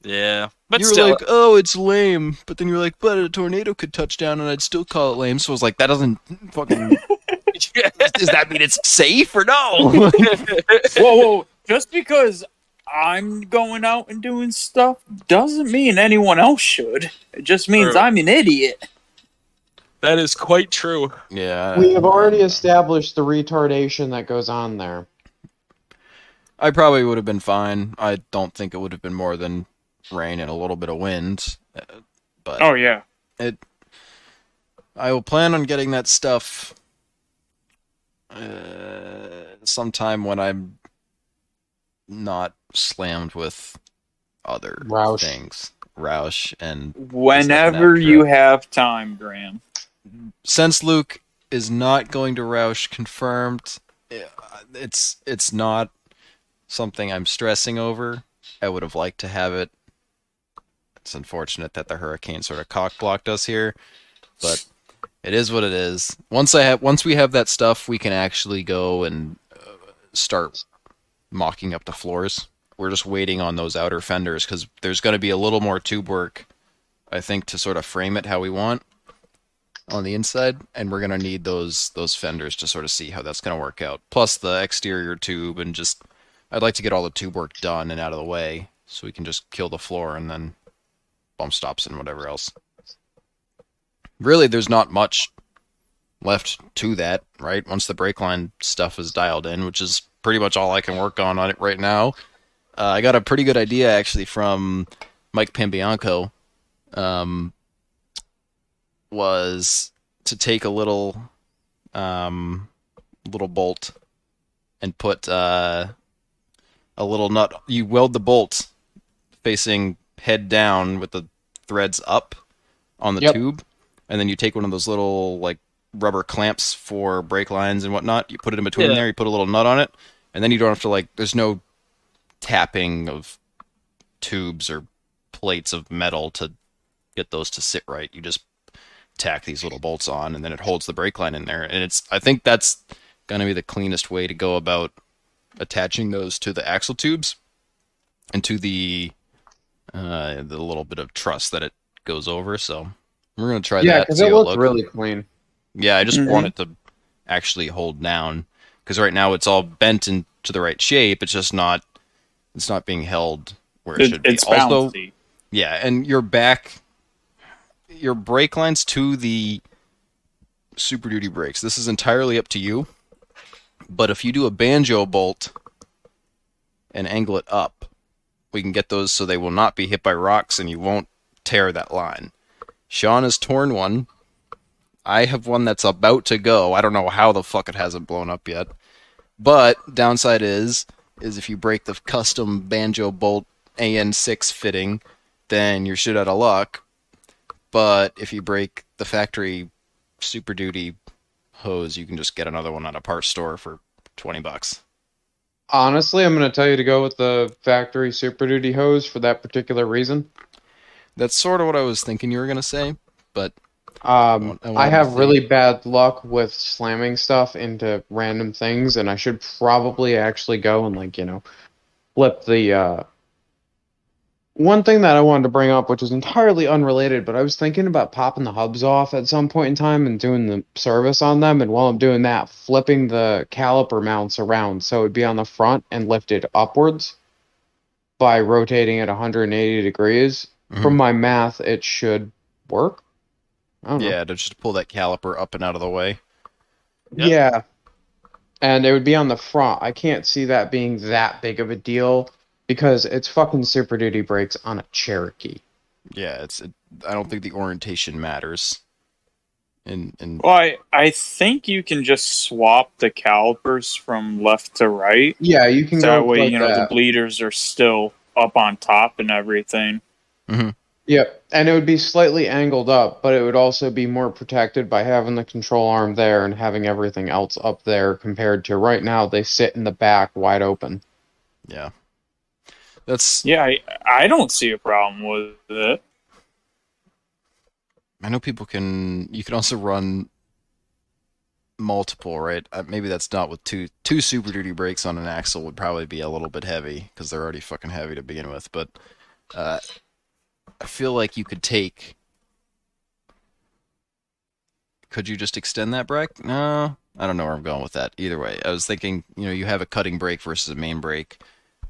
Yeah, but You were still, like, oh, it's lame. But then you were like, but a tornado could touch down and I'd still call it lame. So I was like, that doesn't fucking... Does that mean it's safe or no? Whoa. Just because I'm going out and doing stuff doesn't mean anyone else should. It just means True. I'm an idiot. that is quite true. Yeah. We have already established the retardation that goes on there. I probably would have been fine. I don't think it would have been more than rain and a little bit of wind. But Oh, yeah. I will plan on getting that stuff sometime when I'm not slammed with other Roush. things. Roush and Whenever you have time, Graham. since Luke is not going to Roush confirmed, it's not something I'm stressing over. I would have liked to have it. It's unfortunate that the hurricane sort of cock-blocked us here, but it is what it is. Once we have that stuff, we can actually go and start mocking up the floors. We're just waiting on those outer fenders because there's going to be a little more tube work, I think, to sort of frame it how we want on the inside, and we're going to need those fenders to sort of see how that's going to work out. Plus the exterior tube, and just I'd like to get all the tube work done and out of the way so we can just kill the floor and then bump stops and whatever else. Really, there's not much left to that, right? Once the brake line stuff is dialed in, which is pretty much all I can work on it right now. I got a pretty good idea, actually, from Mike Pambianco. Was to take a little bolt and put a little nut. You weld the bolt facing head down with the threads up on the tube, and then you take one of those little like rubber clamps for brake lines and whatnot. You put it in between there. You put a little nut on it, and then you don't have to there's no tapping of tubes or plates of metal to get those to sit right. You just tack these little bolts on, and then it holds the brake line in there. And I think that's going to be the cleanest way to go about attaching those to the axle tubes and to the little bit of truss that it goes over. So we're going to try that. Yeah, because it looks really clean. Yeah, I just want it to actually hold down, because right now it's all bent into the right shape. It's just not. It's not being held where it should be. It's bouncy. Yeah, and your brake lines to the Super Duty brakes. This is entirely up to you. But if you do a banjo bolt and angle it up, we can get those so they will not be hit by rocks and you won't tear that line. Sean has torn one. I have one that's about to go. I don't know how the fuck it hasn't blown up yet. But downside is if you break the custom banjo bolt AN6 fitting, then you're shit out of luck. But if you break the factory Super Duty hose, you can just get another one at a parts store for $20. Honestly, I'm going to tell you to go with the factory Super Duty hose for that particular reason. That's sort of what I was thinking you were going to say, but I have really bad luck with slamming stuff into random things, and I should probably actually go and flip the One thing that I wanted to bring up, which is entirely unrelated, but I was thinking about popping the hubs off at some point in time and doing the service on them. And while I'm doing that, flipping the caliper mounts around so it'd be on the front and lifted upwards by rotating at 180 degrees. Mhm. From my math, it should work. I don't know. Yeah, to just pull that caliper up and out of the way. Yep. Yeah. And it would be on the front. I can't see that being that big of a deal because it's fucking Super Duty brakes on a Cherokee. Yeah, I don't think the orientation matters. Well, I think you can just swap the calipers from left to right. Yeah, you can So go that way, like you know, that. the bleeders are still up on top and everything. Yep, and it would be slightly angled up, but it would also be more protected by having the control arm there and having everything else up there compared to right now they sit in the back wide open. Yeah. Yeah, I don't see a problem with it. I know you can also run multiple, right? Maybe that's not with two Super Duty brakes on an axle would probably be a little bit heavy because they're already fucking heavy to begin with, but I feel like you could you just extend that brake? No, I don't know where I'm going with that. Either way, I was thinking, you have a cutting brake versus a main brake,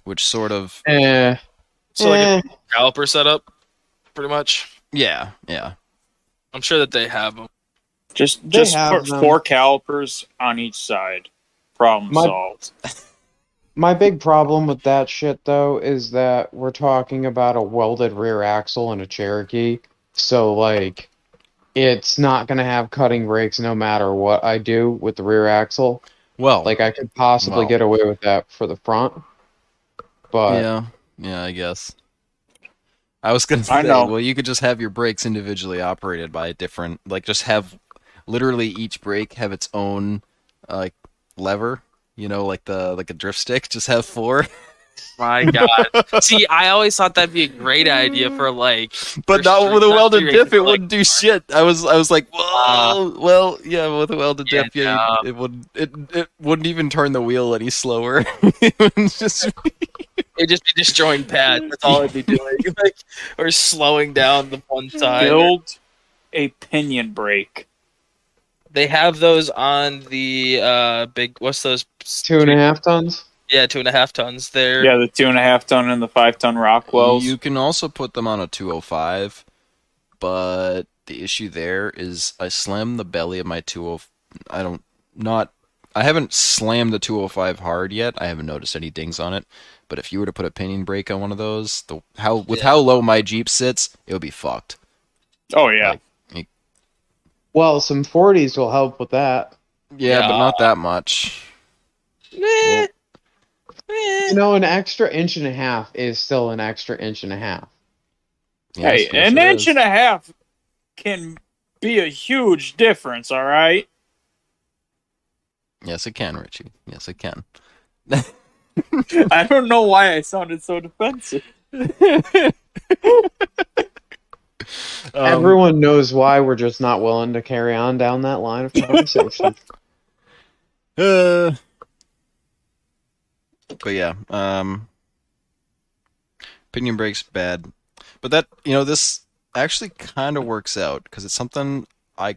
which sort of... So like a caliper setup, pretty much. Yeah. I'm sure that they have them. Just have put them. 4 calipers on each side. Problem solved. My big problem with that shit, though, is that we're talking about a welded rear axle in a Cherokee. So, like, it's not going to have cutting brakes no matter what I do with the rear axle. Well, Like, I could possibly get away with that for the front. But yeah, I guess. I was going to say, well, you could just have your brakes individually operated by a different... Like, just have literally each brake have its own, lever. Like a drift stick, just have 4. My God. See, I always thought that'd be a great idea for but not with a welded diff. It wouldn't do shit. I was like, well, yeah, with a welded diff, it wouldn't even turn the wheel any slower. It'd just be destroying pads. That's all it'd be doing, or slowing down the one side. Build a pinion brake. They have those on the big. What's those? 2.5 tons. Yeah, 2.5 tons. There. Yeah, the 2.5 ton and the 5 ton Rockwells. You can also put them on a 205, but the issue there is I slammed the belly of my 205. I haven't slammed the 205 hard yet. I haven't noticed any dings on it. But if you were to put a pinion brake on one of those, how low my Jeep sits, it would be fucked. Oh yeah. Well, some 40s will help with that. Yeah, but not that much. Well, an extra 1.5 inches is still an extra 1.5 inches. Hey, an inch and a half can be a huge difference, all right? Yes, it can, Richie. Yes, it can. I don't know why I sounded so defensive. Everyone knows why. We're just not willing to carry on down that line of conversation. But yeah, pinion brakes bad, but that this actually kind of works out because it's something I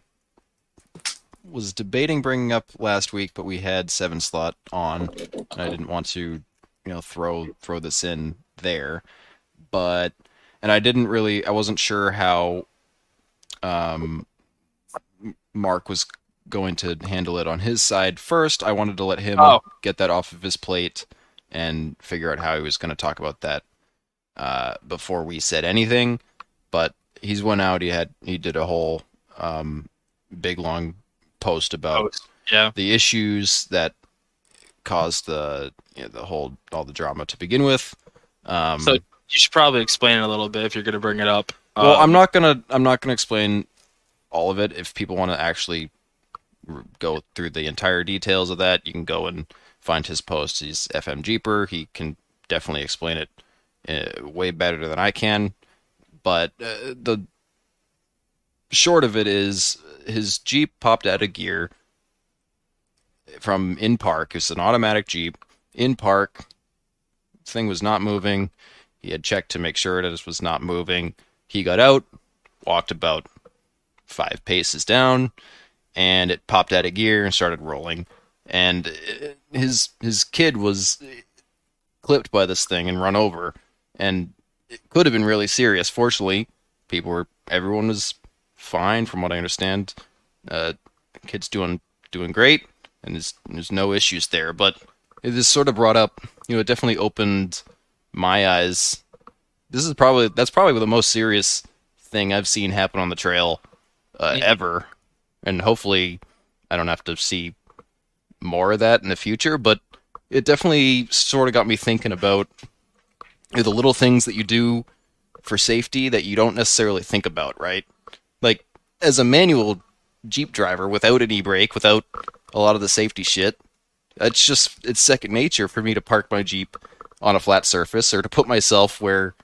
was debating bringing up last week, but we had 7 slot on, and I didn't want to throw this in there, and I wasn't sure how Mark was going to handle it on his side. First, I wanted to let him get that off of his plate and figure out how he was going to talk about that before we said anything. But he's went out. He did a whole big long post about the issues that caused all the drama to begin with. So you should probably explain it a little bit if you're going to bring it up. Well, I'm not gonna explain all of it. If people want to actually go through the entire details of that, you can go and find his post. He's FM Jeeper. He can definitely explain it way better than I can. But the short of it is his Jeep popped out of gear from in park. It's an automatic Jeep in park. Thing was not moving. He had checked to make sure that this was not moving. He got out, walked about 5 paces down, and it popped out of gear and started rolling. And his kid was clipped by this thing and run over, and it could have been really serious. Fortunately, everyone was fine, from what I understand. Kid's doing great, and there's no issues there. But it just sort of brought up, it definitely opened my eyes. That's probably the most serious thing I've seen happen on the trail ever, and hopefully I don't have to see more of that in the future. But it definitely sort of got me thinking about the little things that you do for safety that you don't necessarily think about, right? Like, as a manual Jeep driver, without an e-brake, without a lot of the safety shit, it's second nature for me to park my Jeep on a flat surface, or to put myself where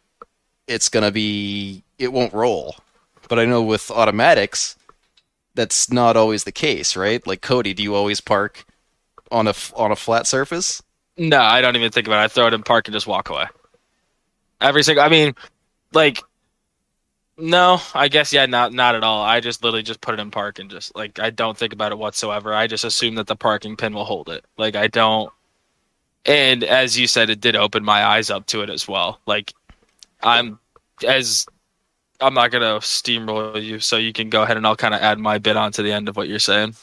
it won't roll. But I know with automatics, that's not always the case, right? Like, Cody, do you always park on a flat surface? No, I don't even think about it. I throw it in park and just walk away. I mean, like, no, I guess, yeah, not at all. I just literally just put it in park and just, like, I don't think about it whatsoever. I just assume that the parking pin will hold it. Like, I don't. And as you said, it did open my eyes up to it as well. Like, I'm not gonna steamroll you, so you can go ahead and I'll kind of add my bit onto the end of what you're saying.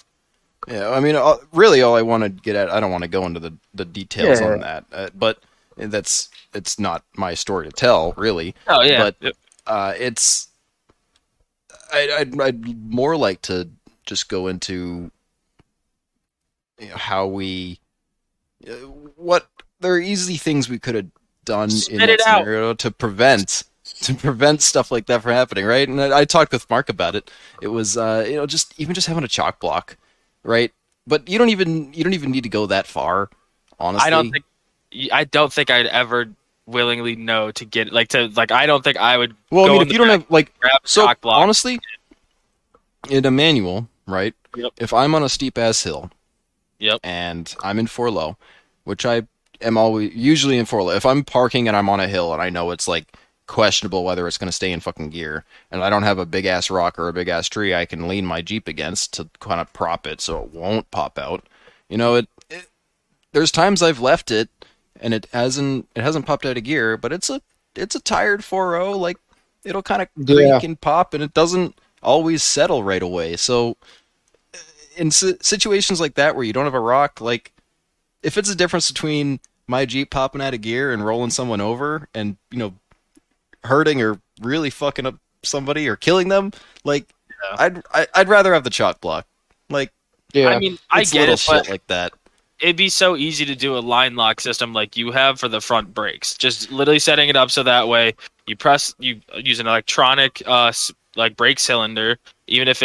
Yeah, I mean, really, all I want to get at, I don't want to go into the details on that, but it's not my story to tell, really. Oh yeah, but I'd more like to just go into how what there are easy things we could have done in that scenario to prevent stuff like that from happening, right? And I talked with Mark about it. It was just having a chalk block, right? But you don't even need to go that far, honestly. I don't think I'd ever willingly know to get I don't think I would. Well, I mean, if you don't have chalk block, honestly, in a manual, right? Yep. If I'm on a steep ass hill, yep, and I'm in 4 low, which I am usually in 4 low. If I'm parking and I'm on a hill and I know it's like questionable whether it's going to stay in fucking gear, and I don't have a big ass rock or a big ass tree I can lean my Jeep against to kind of prop it so it won't pop out. There's times I've left it and it hasn't popped out of gear, but it's a tired 4.0, like it'll kind of creak and pop, and it doesn't always settle right away. So in situations like that where you don't have a rock, like if it's a difference between my Jeep popping out of gear and rolling someone over and hurting or really fucking up somebody or killing them, like I'd rather have the chalk block. Like, yeah, I mean, I get it, shit like that. It'd be so easy to do a line lock system like you have for the front brakes. Just literally setting it up so that way you use an electronic brake cylinder, even if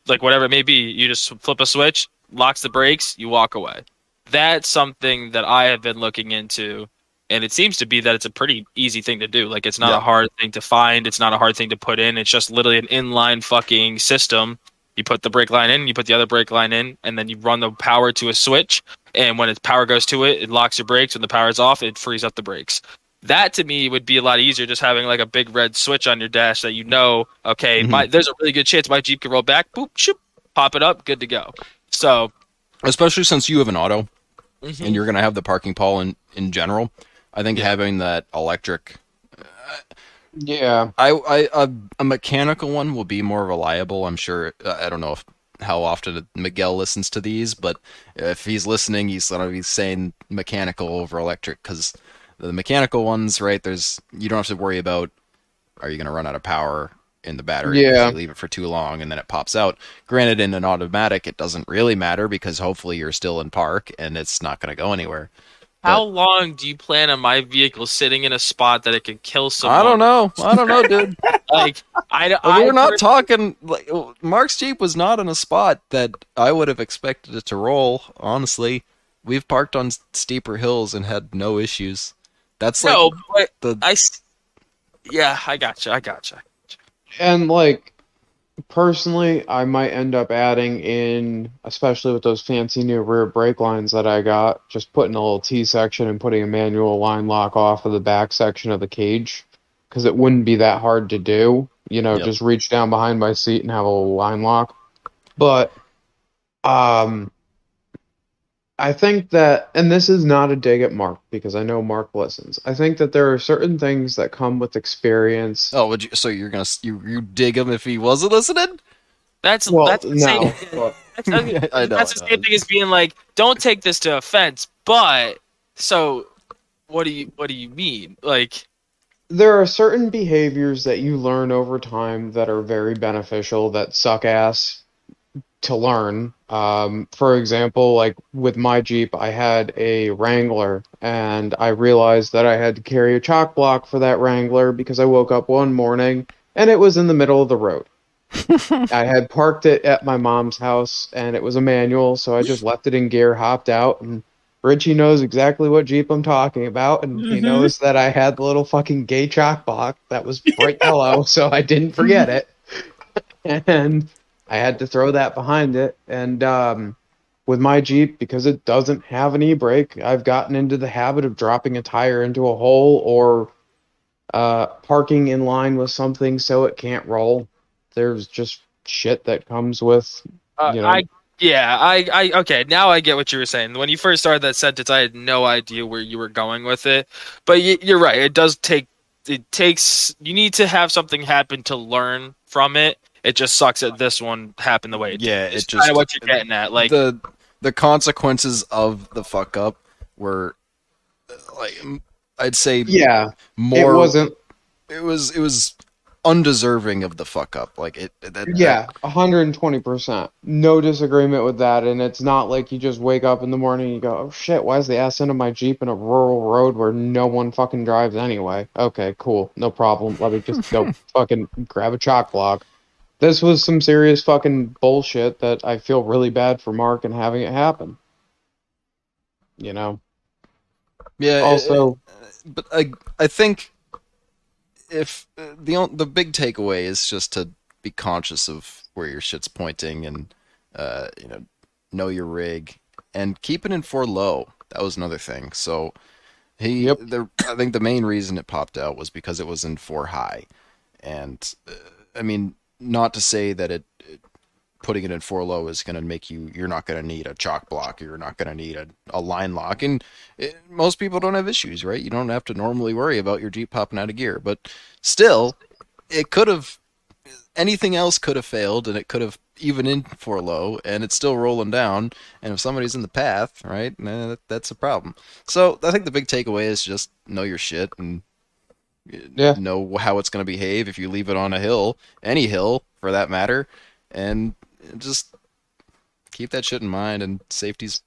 whatever it may be, you just flip a switch, locks the brakes, you walk away. That's something that I have been looking into, and it seems to be that it's a pretty easy thing to do. Like, it's not a hard thing to find, it's not a hard thing to put in. It's just literally an inline fucking system. You put the brake line in, you put the other brake line in, and then you run the power to a switch, and when its power goes to it, it locks your brakes. When the power's off, it frees up the brakes. That, to me, would be a lot easier, just having like a big red switch on your dash that okay, there's a really good chance my Jeep can roll back, boop, shoop, pop it up, good to go. So, especially since you have an auto, and you're going to have the parking pole in general, I think having that electric... a mechanical one will be more reliable, I'm sure. I don't know how often Miguel listens to these, but if he's listening, he's going to be saying mechanical over electric, because the mechanical ones, right, you don't have to worry about, are you going to run out of power in the battery if you leave it for too long and then it pops out. Granted, in an automatic, it doesn't really matter, because hopefully you're still in park and it's not going to go anywhere. How long do you plan on my vehicle sitting in a spot that it could kill someone? I don't know, dude. We're not talking. Like, Mark's Jeep was not in a spot that I would have expected it to roll. Honestly, we've parked on steeper hills and had no issues. That's I gotcha. And like, Personally, I might end up adding in, especially with those fancy new rear brake lines that I got, just putting a little T section and putting a manual line lock off of the back section of the cage, because it wouldn't be that hard to do. Yep. Just reach down behind my seat and have a little line lock. But I think that, and this is not a dig at Mark because I know Mark listens. I think that there are certain things that come with experience. Oh, so you're gonna you dig him if he wasn't listening? That's the same. no. That's the same thing as being like, don't take this to offense, but so what do you mean? Like, There are certain behaviors that you learn over time that are very beneficial that suck ass to learn. For example, like with my Jeep, I had a Wrangler, and I realized that I had to carry a chalk block for that Wrangler because I woke up one morning and it was in the middle of the road. I had parked it at my mom's house, and it was a manual, so I just left it in gear, hopped out, and Richie knows exactly what Jeep I'm talking about, and he knows that I had the little fucking gay chalk block that was bright yellow, so I didn't forget it. And I had to throw that behind it. And with my Jeep, because it doesn't have an e-brake, I've gotten into the habit of dropping a tire into a hole or parking in line with something so it can't roll. There's just shit that comes with, I okay. Now I get what you were saying. When you first started that sentence, I had no idea where you were going with it. But you're right. It does take. It takes. You need to have something happen to learn from it. It just sucks that this one happened the way it did. Yeah, It's kind of what you're getting at. Like the consequences of the fuck up were, like, I'd say, more. It wasn't. It was undeserving of the fuck up. Like 120%. No disagreement with that. And it's not like you just wake up in the morning and you go, oh shit, why is the ass end of my Jeep in a rural road where no one fucking drives anyway? Okay, cool. No problem. Let me just go fucking grab a chalk block. This was some serious fucking bullshit that I feel really bad for Mark and having it happen. Yeah. Also, but I think if the big takeaway is just to be conscious of where your shit's pointing and know your rig and keep it in 4 low. That was another thing. So I think the main reason it popped out was because it was in 4 high, and I mean, not to say that putting it in 4 low is going to make you're not going to need a chalk block, you're not going to need a line lock, and most people don't have issues, right? You don't have to normally worry about your Jeep popping out of gear, but still, anything else could have failed, and it could have, even in 4 low, and it's still rolling down, and if somebody's in the path, right, that's a problem. So I think the big takeaway is just know your shit and know how it's going to behave if you leave it on a hill, any hill for that matter, and just keep that shit in mind. And safety's,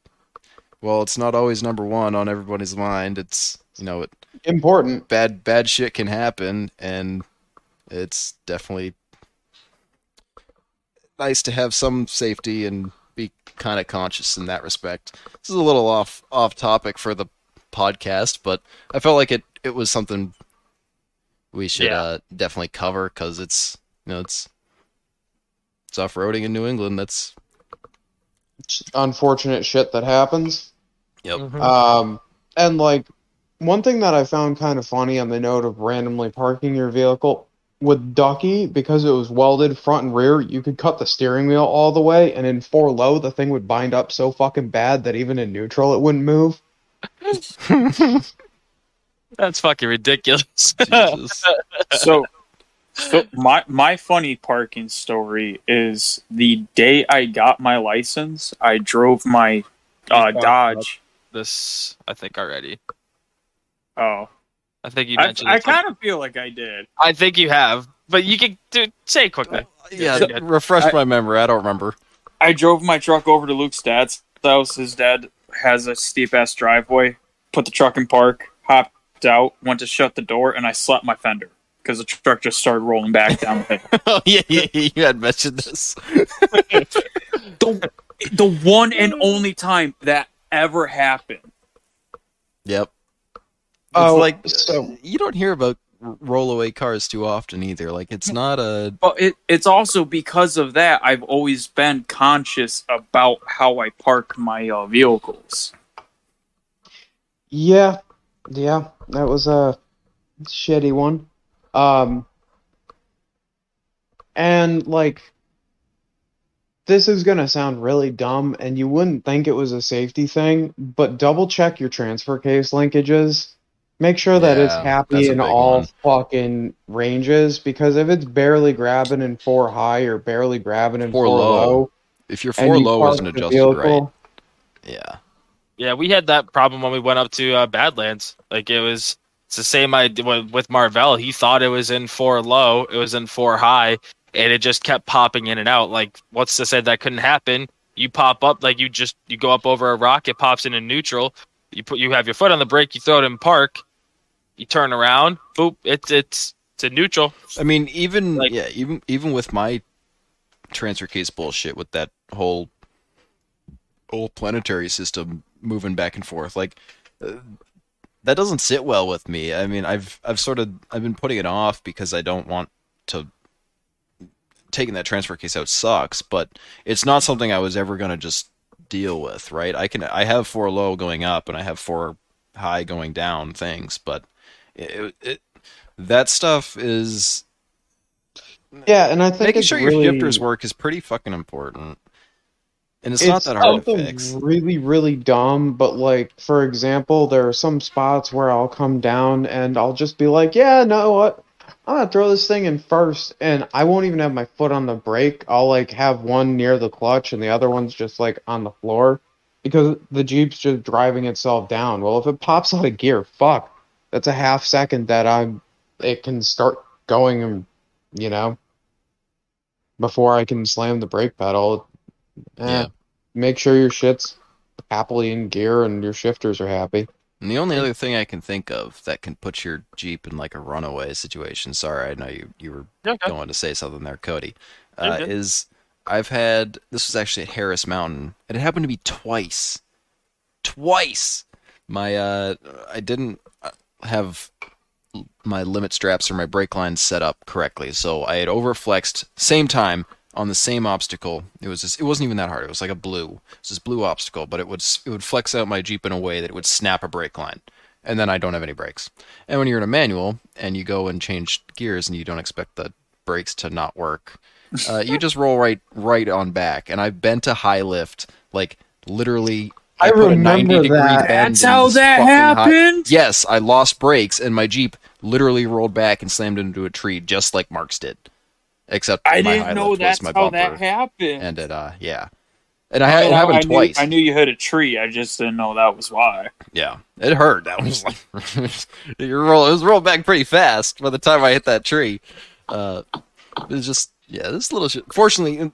well, it's not always number one on everybody's mind. It's important. Bad shit can happen, and it's definitely nice to have some safety and be kind of conscious in that respect. This is a little off topic for the podcast, but I felt like it was something we should definitely cover, because it's off-roading in New England. That's unfortunate shit that happens. Yep. Mm-hmm. And like, one thing that I found kind of funny on the note of randomly parking your vehicle, with Ducky, because it was welded front and rear, you could cut the steering wheel all the way, and in 4 low, the thing would bind up so fucking bad that even in neutral, it wouldn't move. That's fucking ridiculous. So my funny parking story is the day I got my license, I drove my Dodge. This, I think, already. Oh, I think you mentioned. I kind of feel like I did. I think you have, but you can say it quickly. Refresh my memory. I don't remember. I drove my truck over to Luke's dad's house. His dad has a steep ass driveway. Put the truck in park. Hopped out. Went to shut the door, and I slapped my fender because the truck just started rolling back down the hill. Oh yeah, you had mentioned this. The one and only time that ever happened. Yep. Oh, It's like, so you don't hear about roll away cars too often either. Like it's not a. But it's also because of that I've always been conscious about how I park my vehicles. Yeah, that was a shitty one. And like, this is gonna sound really dumb, and you wouldn't think it was a safety thing, but double check your transfer case linkages. Make sure that it's Yeah, that's happy a in big all one. fucking ranges, because if it's barely grabbing in 4 high or barely grabbing in 4 4 low. low, If your and 4 you low park isn't the adjusted right, vehicle, yeah. Yeah, we had that problem when we went up to Badlands. Like it's the same idea with Marvell. He thought it was in 4 low, it was in 4 high, and it just kept popping in and out. Like, what's to say that couldn't happen? You pop up, like you go up over a rock, it pops in neutral. You have your foot on the brake, you throw it in park, you turn around, boop, it's in neutral. I mean, even Like- even with my transfer case bullshit with that whole planetary system moving back and forth, like that doesn't sit well with me. I mean, I've been putting it off because I don't want to. Taking that transfer case out sucks, but it's not something I was ever gonna just deal with, right? I have 4 low going up and I have 4 high going down things, but that stuff is yeah, and I think making it's sure really, your shifters work is pretty fucking important. And it's not it's that hard to something fix. really, really dumb, but like, for example, there are some spots where I'll come down and I'll just be like, yeah, no, what? I'm gonna throw this thing in first, and I won't even have my foot on the brake. I'll like have one near the clutch and the other one's just like on the floor because the Jeep's just driving itself down. Well, if it pops out of gear, fuck, that's a half second that it can start going, you know, before I can slam the brake pedal. Yeah. Make sure your shit's happily in gear and your shifters are happy. And the only other thing I can think of that can put your Jeep in like a runaway situation, sorry, I know you were Okay. going to say something there, Cody, Okay. is this was actually at Harris Mountain, and it happened to be twice. Twice! I didn't have my limit straps or my brake lines set up correctly, so I had overflexed same time on the same obstacle. It wasn't even that hard. It was like it was this blue obstacle, but it would flex out my Jeep in a way that it would snap a brake line, and then I don't have any brakes. And when you're in a manual and you go and change gears and you don't expect the brakes to not work, you just roll right on back. And I bent a high lift, like literally. I put a remember 90-degree that. bend That's in how this that fucking happened? Yes, I lost brakes and my Jeep literally rolled back and slammed into a tree, just like Mark's did. Except I my didn't high know lift that's was my how bumper. that happened. And it, yeah. And it happened I twice. I knew you hit a tree. I just didn't know that was why. Yeah, it hurt. That was like it was rolled back pretty fast by the time I hit that tree. It was just this little shit. Fortunately,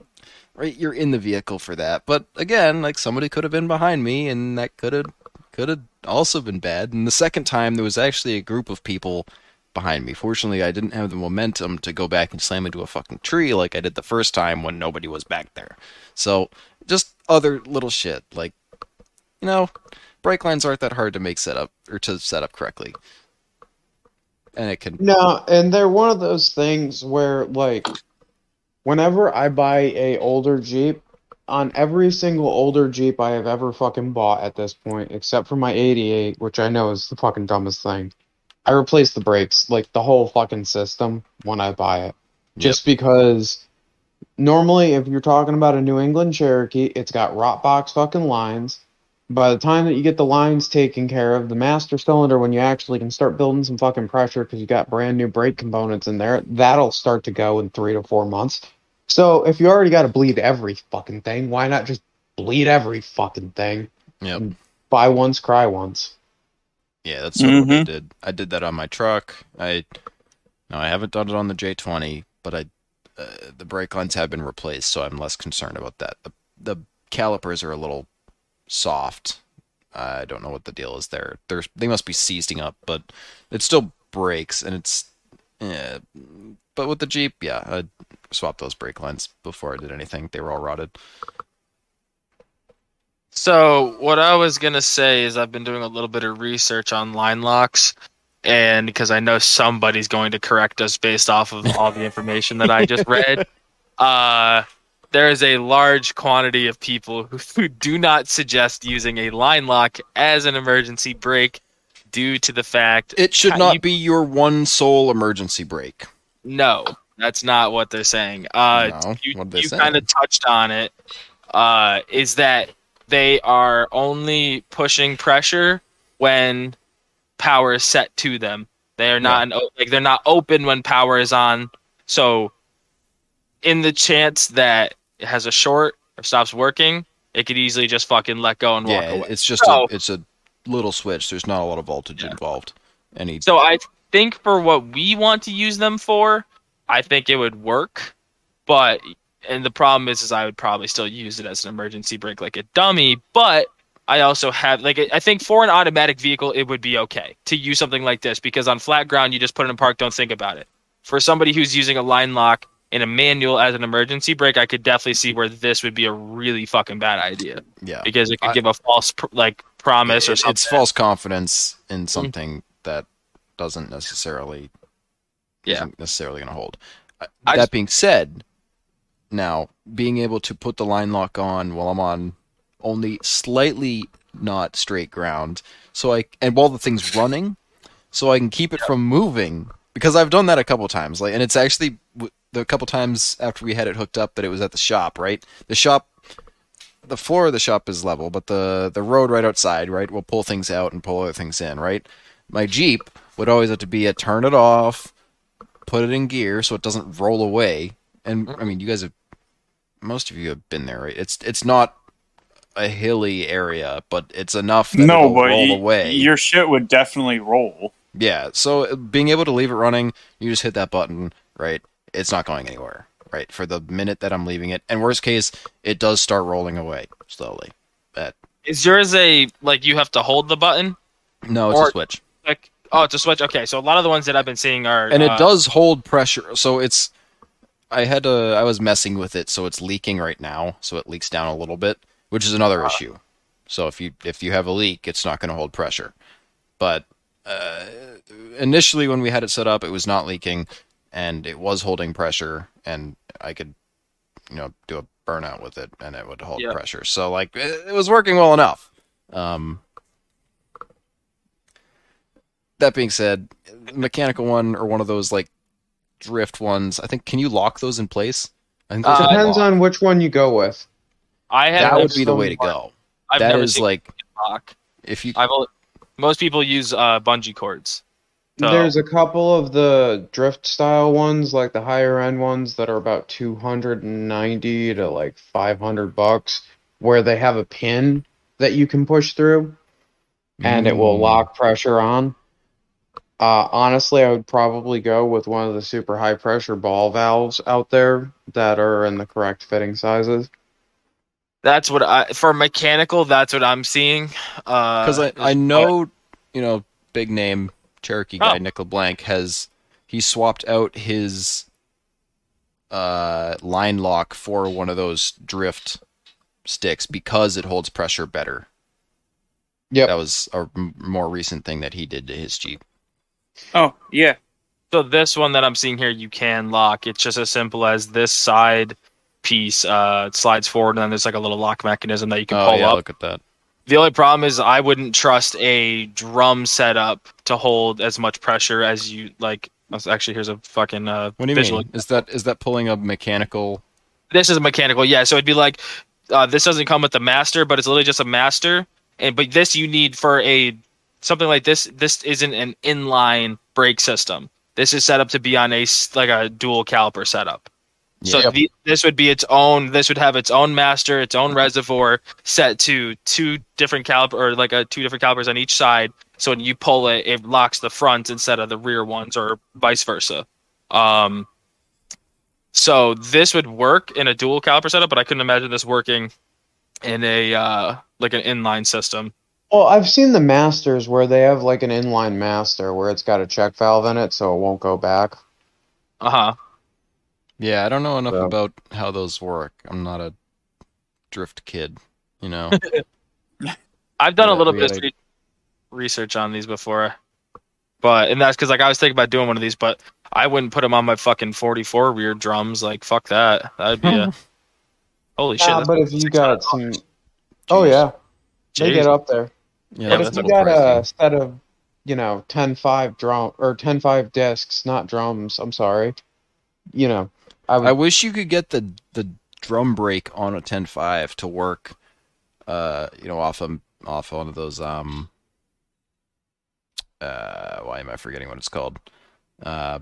right, you're in the vehicle for that. But again, like somebody could have been behind me, and that could have also been bad. And the second time, there was actually a group of people behind me. Fortunately, I didn't have the momentum to go back and slam into a fucking tree like I did the first time when nobody was back there. So just other little shit like, brake lines aren't that hard to make set up correctly. And it can. No, and they're one of those things where, like, whenever I buy a older Jeep, on every single older Jeep I have ever fucking bought at this point, except for my 88, which I know is the fucking dumbest thing, I replace the brakes, like, the whole fucking system when I buy it. Just because normally, if you're talking about a New England Cherokee, it's got rot box fucking lines. By the time that you get the lines taken care of, the master cylinder, when you actually can start building some fucking pressure because you got brand new brake components in there, that'll start to go in 3 to 4 months. So if you already got to bleed every fucking thing, why not just bleed every fucking thing? Yep. Buy once, cry once. Yeah, that's sort of what I did. I did that on my truck. I haven't done it on the J20, but the brake lines have been replaced, so I'm less concerned about that. The calipers are a little soft. I don't know what the deal is there. They must be seizing up, but it still brakes, and it's. But with the Jeep, I swapped those brake lines before I did anything. They were all rotted. So what I was gonna say is I've been doing a little bit of research on line locks, and because I know somebody's going to correct us based off of all the information that I just read, there is a large quantity of people who do not suggest using a line lock as an emergency brake due to the fact it should not be your one sole emergency brake. No, that's not what they're saying. No, you what they saying? kind of touched on it. Is that they are only pushing pressure when power is set to them. They are not they're not open when power is on. So, in the chance that it has a short or stops working, it could easily just fucking let go and walk away. It's just it's a little switch. There's not a lot of voltage involved. So I think for what we want to use them for, I think it would work. And the problem is I would probably still use it as an emergency brake like a dummy. But I also have I think for an automatic vehicle it would be okay to use something like this, because on flat ground you just put it in park, don't think about it. For somebody who's using a line lock in a manual as an emergency brake, I could definitely see where this would be a really fucking bad idea. Yeah, because it could give a false promise or something. It's false confidence in something that isn't necessarily going to hold. That being said, now being able to put the line lock on while I'm on only slightly not straight ground, and while the thing's running, so I can keep it from moving, because I've done that a couple times. And it's actually the couple times after we had it hooked up that it was at the shop, right? The floor of the shop is level, but the road right outside, right, will pull things out and pull other things in, right? My Jeep would always have to be a turn it off, put it in gear so it doesn't roll away. And I mean, most of you have been there, right? It's not a hilly area, but it's enough that it'll roll away. Your shit would definitely roll. Yeah, so being able to leave it running, you just hit that button, right? It's not going anywhere, right? For the minute that I'm leaving it. And worst case, it does start rolling away slowly. Is yours you have to hold the button? No, it's a switch. It's a switch. Okay, so a lot of the ones that I've been seeing are... And it does hold pressure, so it's... I was messing with it, so it's leaking right now, so it leaks down a little bit, which is another issue. So if you have a leak, it's not going to hold pressure. But initially when we had it set up, it was not leaking, and it was holding pressure, and I could, do a burnout with it, and it would hold pressure. So it was working well enough. That being said, mechanical one or one of those drift ones, I think, can you lock those in place? I think it depends on which one you go with. That would be the way to go. I've that never is seen lock. If you, most people use bungee cords. So. There's a couple of the drift style ones, like the higher end ones, that are about $290 to $500, where they have a pin that you can push through, and it will lock pressure on. Honestly, I would probably go with one of the super high pressure ball valves out there that are in the correct fitting sizes. That's what for mechanical. That's what I'm seeing. Because I know, big name Cherokee guy Nick LeBlanc he swapped out his line lock for one of those drift sticks because it holds pressure better. Yeah, that was a more recent thing that he did to his Jeep. Oh, yeah. So this one that I'm seeing here, you can lock. It's just as simple as this side piece slides forward, and then there's a little lock mechanism that you can pull up. Look at that. The only problem is I wouldn't trust a drum setup to hold as much pressure as you like. Actually, here's a fucking what do you visual. Mean? Is that pulling a mechanical? This is a mechanical, yeah. So it'd be this doesn't come with the master, but it's literally just a master. But this you need for something like this. This isn't an inline brake system. This is set up to be on a dual caliper setup. So this would be its own. This would have its own master, its own reservoir set to two different caliper or two different calipers on each side. So when you pull it, it locks the front instead of the rear ones, or vice versa. So this would work in a dual caliper setup, but I couldn't imagine this working in a an inline system. Well, I've seen the masters where they have an inline master where it's got a check valve in it, so it won't go back. Yeah, I don't know enough about how those work. I'm not a drift kid, I've done a little bit of research on these before. And that's because like I was thinking about doing one of these, but I wouldn't put them on my fucking 44 rear drums. Like fuck that. That'd be a holy shit. Nah, That's but if you got $600. some, oh Jeez. yeah, they get Jeez. up there. Yeah, But Yeah, if that's you a got little a pricey. set of, 10.5 drum or 10.5 discs, not drums. I'm sorry. I I would. wish you could get the drum brake on a 10.5 to work. Off one of those why am I forgetting what it's called? Uh,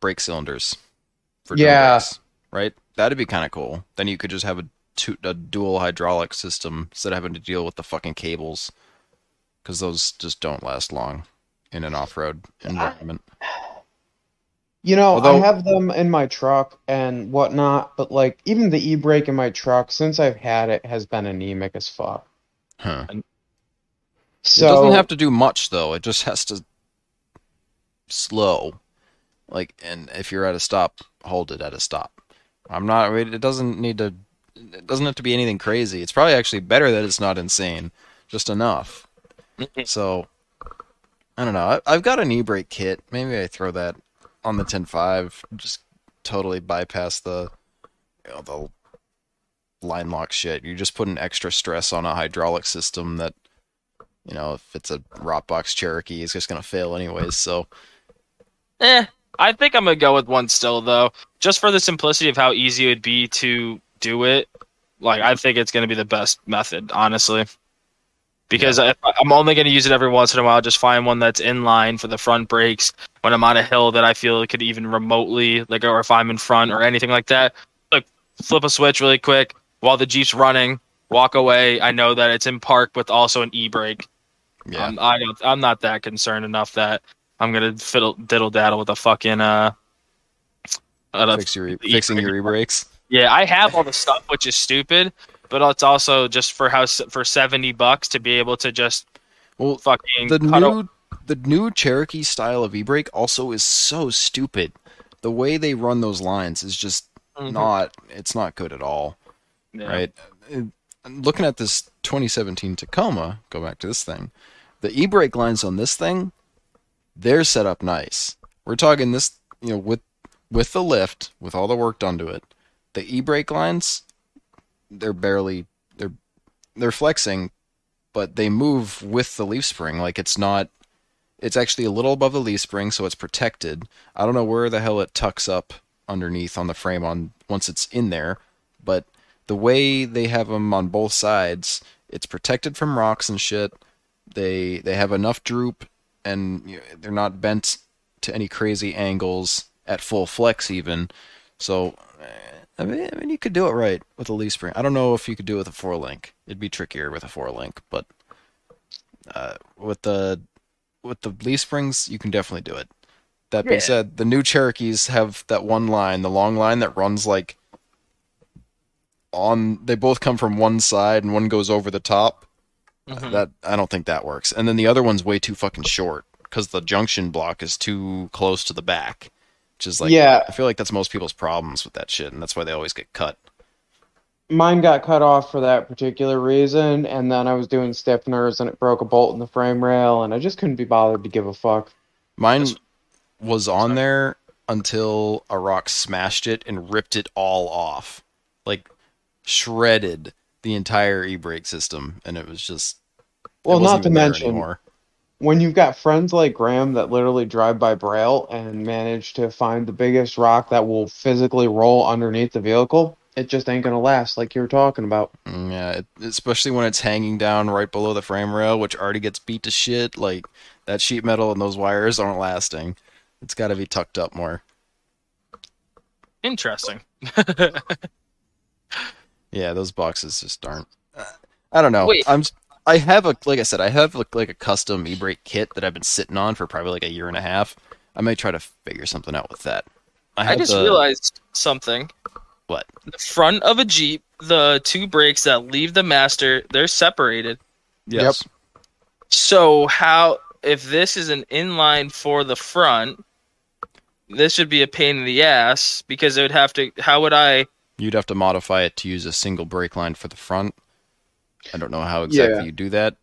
brake cylinders for drum Yeah, brakes, right? That'd be kind of cool. Then you could just have a dual hydraulic system instead of having to deal with the fucking cables, because those just don't last long in an off-road environment. I Although, have them in my truck and whatnot, but like even the e-brake in my truck, since I've had it, has been anemic as fuck. huh? It doesn't have So to do much though. It just has to slow. Like, and if you're at a stop, hold it at a stop. I'm not. It doesn't need to. It doesn't have to be anything crazy. It's probably actually better that it's not insane, just enough. So I don't know. I've got an e-brake kit. Maybe I throw that on the 10.5. Just totally bypass the line lock shit. You just put an extra stress on a hydraulic system that, if it's a rot box Cherokee, it's just gonna fail anyways. So I think I'm gonna go with one still though, just for the simplicity of how easy it would be to do it. Like I think it's gonna be the best method, honestly. Because I'm only going to use it every once in a while. Just find one that's in line for the front brakes when I'm on a hill that I feel it could even remotely, like, or if I'm in front or anything like that. Like, flip a switch really quick while the Jeep's running, walk away. I know that it's in park with also an e-brake. yeah, I'm not that concerned enough that I'm going to diddle daddle with a fucking fixing your e-brakes. Yeah, I have all the stuff, which is stupid, but it's also just for $70 to be able to just Well, fucking the cut new the new Cherokee style of e-brake also is so stupid. The way they run those lines is just it's not good at all, Yeah. right? Looking at this 2017 Tacoma, go back to this thing. The e-brake lines on this thing, they're set up nice. We're talking this, with the lift, with all the work done to it. The e-brake lines, they're barely they're flexing, but they move with the leaf spring. Like it's actually a little above the leaf spring, so it's protected. I don't know where the hell it tucks up underneath on the frame once it's in there, but the way they have them on both sides, it's protected from rocks and shit. They have enough droop, and they're not bent to any crazy angles at full flex even. So I mean, you could do it right with a leaf spring. I don't know if you could do it with a 4-link. It'd be trickier with a 4-link, but with the leaf springs, you can definitely do it. That being said, the new Cherokees have that one line, the long line that runs like they both come from one side and one goes over the top. That I don't think that works. And then the other one's way too fucking short because the junction block is too close to the back. Which is like, yeah, I feel like that's most people's problems with that shit, and that's why they always get cut. mine got cut off for that particular reason, and then I was doing stiffeners and it broke a bolt in the frame rail, and I just couldn't be bothered to give a fuck. Mine was on there until a rock smashed it and ripped it all off. Like, shredded the entire e-brake system, and it was just... Well, it wasn't not to even there mention, anymore. when you've got friends like Graham that literally drive by Braille and manage to find the biggest rock that will physically roll underneath the vehicle, it just ain't gonna last like you were talking about. Yeah, especially when it's hanging down right below the frame rail, which already gets beat to shit. Like, that sheet metal and those wires aren't lasting. It's got to be tucked up more. Interesting. Yeah, those boxes just aren't. I don't know. Wait. I have like I said, I have like a custom e-brake kit that I've been sitting on for probably like a year and a half. I may try to figure something out with that. I just realized something. What? The front of a Jeep, the two brakes that leave the master, they're separated. Yes. So if this is an inline for the front, this should be a pain in the ass because it would have to. How would I? You'd have to modify it to use a single brake line for the front. I don't know how exactly you do that.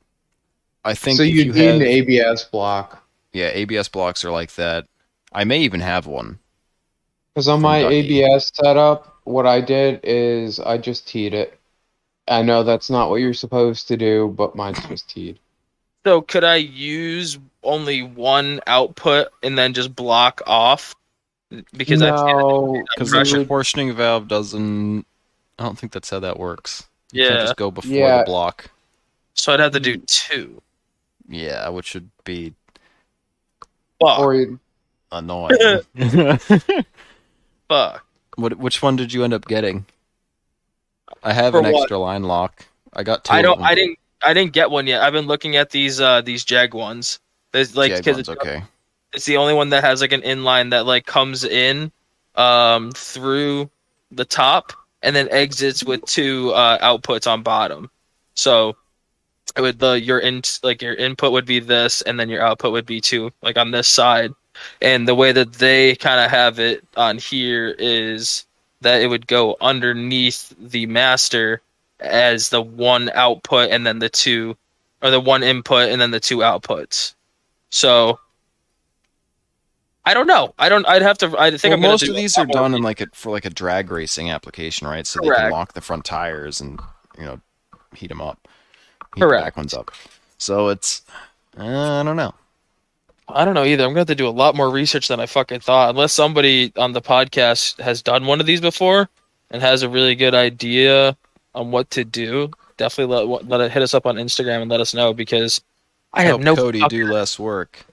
I think So if you'd you need have, an ABS block. yeah, ABS blocks are like that. I may even have one. Because on From my Ducky. ABS setup, what I did is I just teed it. I know that's not what you're supposed to do, but mine's just teed. So could I use only one output and then just block off? Because I No, Because the you pressure. would, proportioning valve doesn't. I don't think that's how that works. You can't Yeah. just go before Yeah. the block. So I'd have to do 2. Yeah, which should be Fuck. or you- annoying. Fuck. Which one did you end up getting? I have For an what? extra line lock. I got 2 I of don't. them. I didn't get one yet. I've been looking at these Jag ones. There's like Jag because ones, okay. it's the only one that has like an inline that like comes in through the top and then exits with 2 outputs on bottom. So it would your input would be this and then your output would be 2 like on this side. And the way that they kind of have it on here is that it would go underneath the master as the 1 output and then the 2, or the 1 input and then the 2 outputs. So I don't know. I'd have to. I think Well, I'm gonna most do of a these lot are more done in for like a drag racing application, right? So they Correct. can lock the front tires and heat them up, heat Correct. the back ones up. So it's I don't know. I don't know either. I'm gonna have to do a lot more research than I fucking thought. Unless somebody on the podcast has done one of these before and has a really good idea on what to do, definitely let it hit us up on Instagram and let us know, because I have Help no Cody fucking- do less work.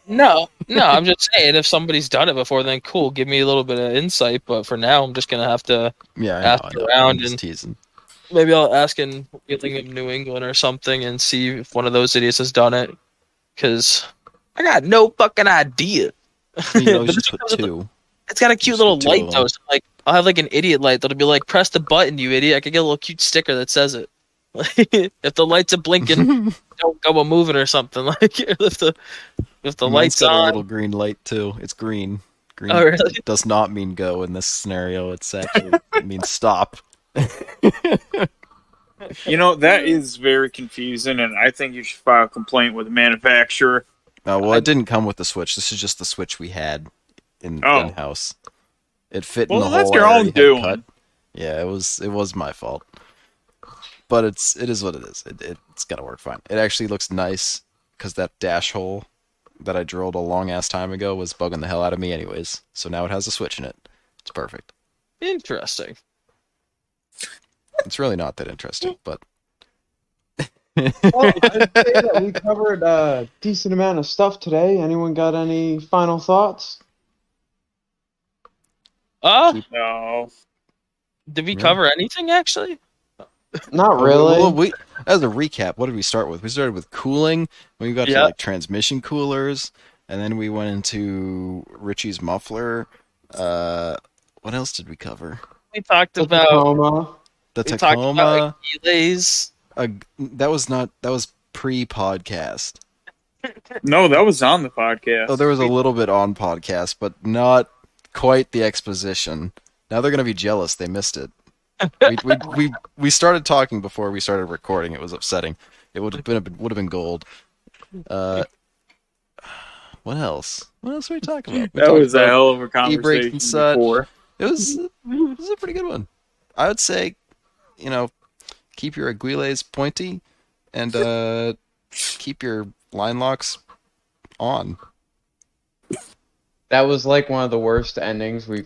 No. I'm just saying, if somebody's done it before, then cool, give me a little bit of insight. But for now, I'm just gonna have to Yeah, ask I know. around I'm just and teasing. maybe I'll ask in Gillingham, New England or something and see if one of those idiots has done it. Because I got no fucking idea. You always But just this put comes with 2. It's got a cute Just little put 2 light of though. them. So like I'll have like an idiot light that'll be like, press the button, you idiot. I could get a little cute sticker that says it. If the lights are blinking, don't go a moving or something. Like if the Mine's lights got a on. little green light too. It's green. Green Oh, really? does not mean go in this scenario. It's actually it means stop. You know, that is very confusing, and I think you should file a complaint with the manufacturer. Well, it didn't come with the switch. This is just the switch we had in house. It fit in Well, the that's hole your I own already had doing. cut. Yeah, it was my fault. But it is what it is. It's gotta work fine. It actually looks nice because that dash hole that I drilled a long ass time ago was bugging the hell out of me anyways. So now it has a switch in it. It's perfect. Interesting. It's really not that interesting, but well, I'd say that we covered a decent amount of stuff today. Anyone got any final thoughts? No. Did we Yeah. cover anything actually? Not really. Well, as a recap, what did we start with? We started with cooling. We got to Yeah. like transmission coolers, and then we went into Richie's muffler. What else did we cover? We talked The about Tacoma. The we talked Tacoma. about relays. That was pre-podcast. No, that was on the podcast. Oh, there was a little bit on podcast, but not quite the exposition. Now they're gonna be jealous. They missed it. We started talking before we started recording. It was upsetting. It would have been gold. What else? What else were we talking about? We That talked was a about hell of a e-brakes conversation and such. before. It was a pretty good one. I would say, keep your aguiles pointy, and keep your line locks on. That was like one of the worst endings we've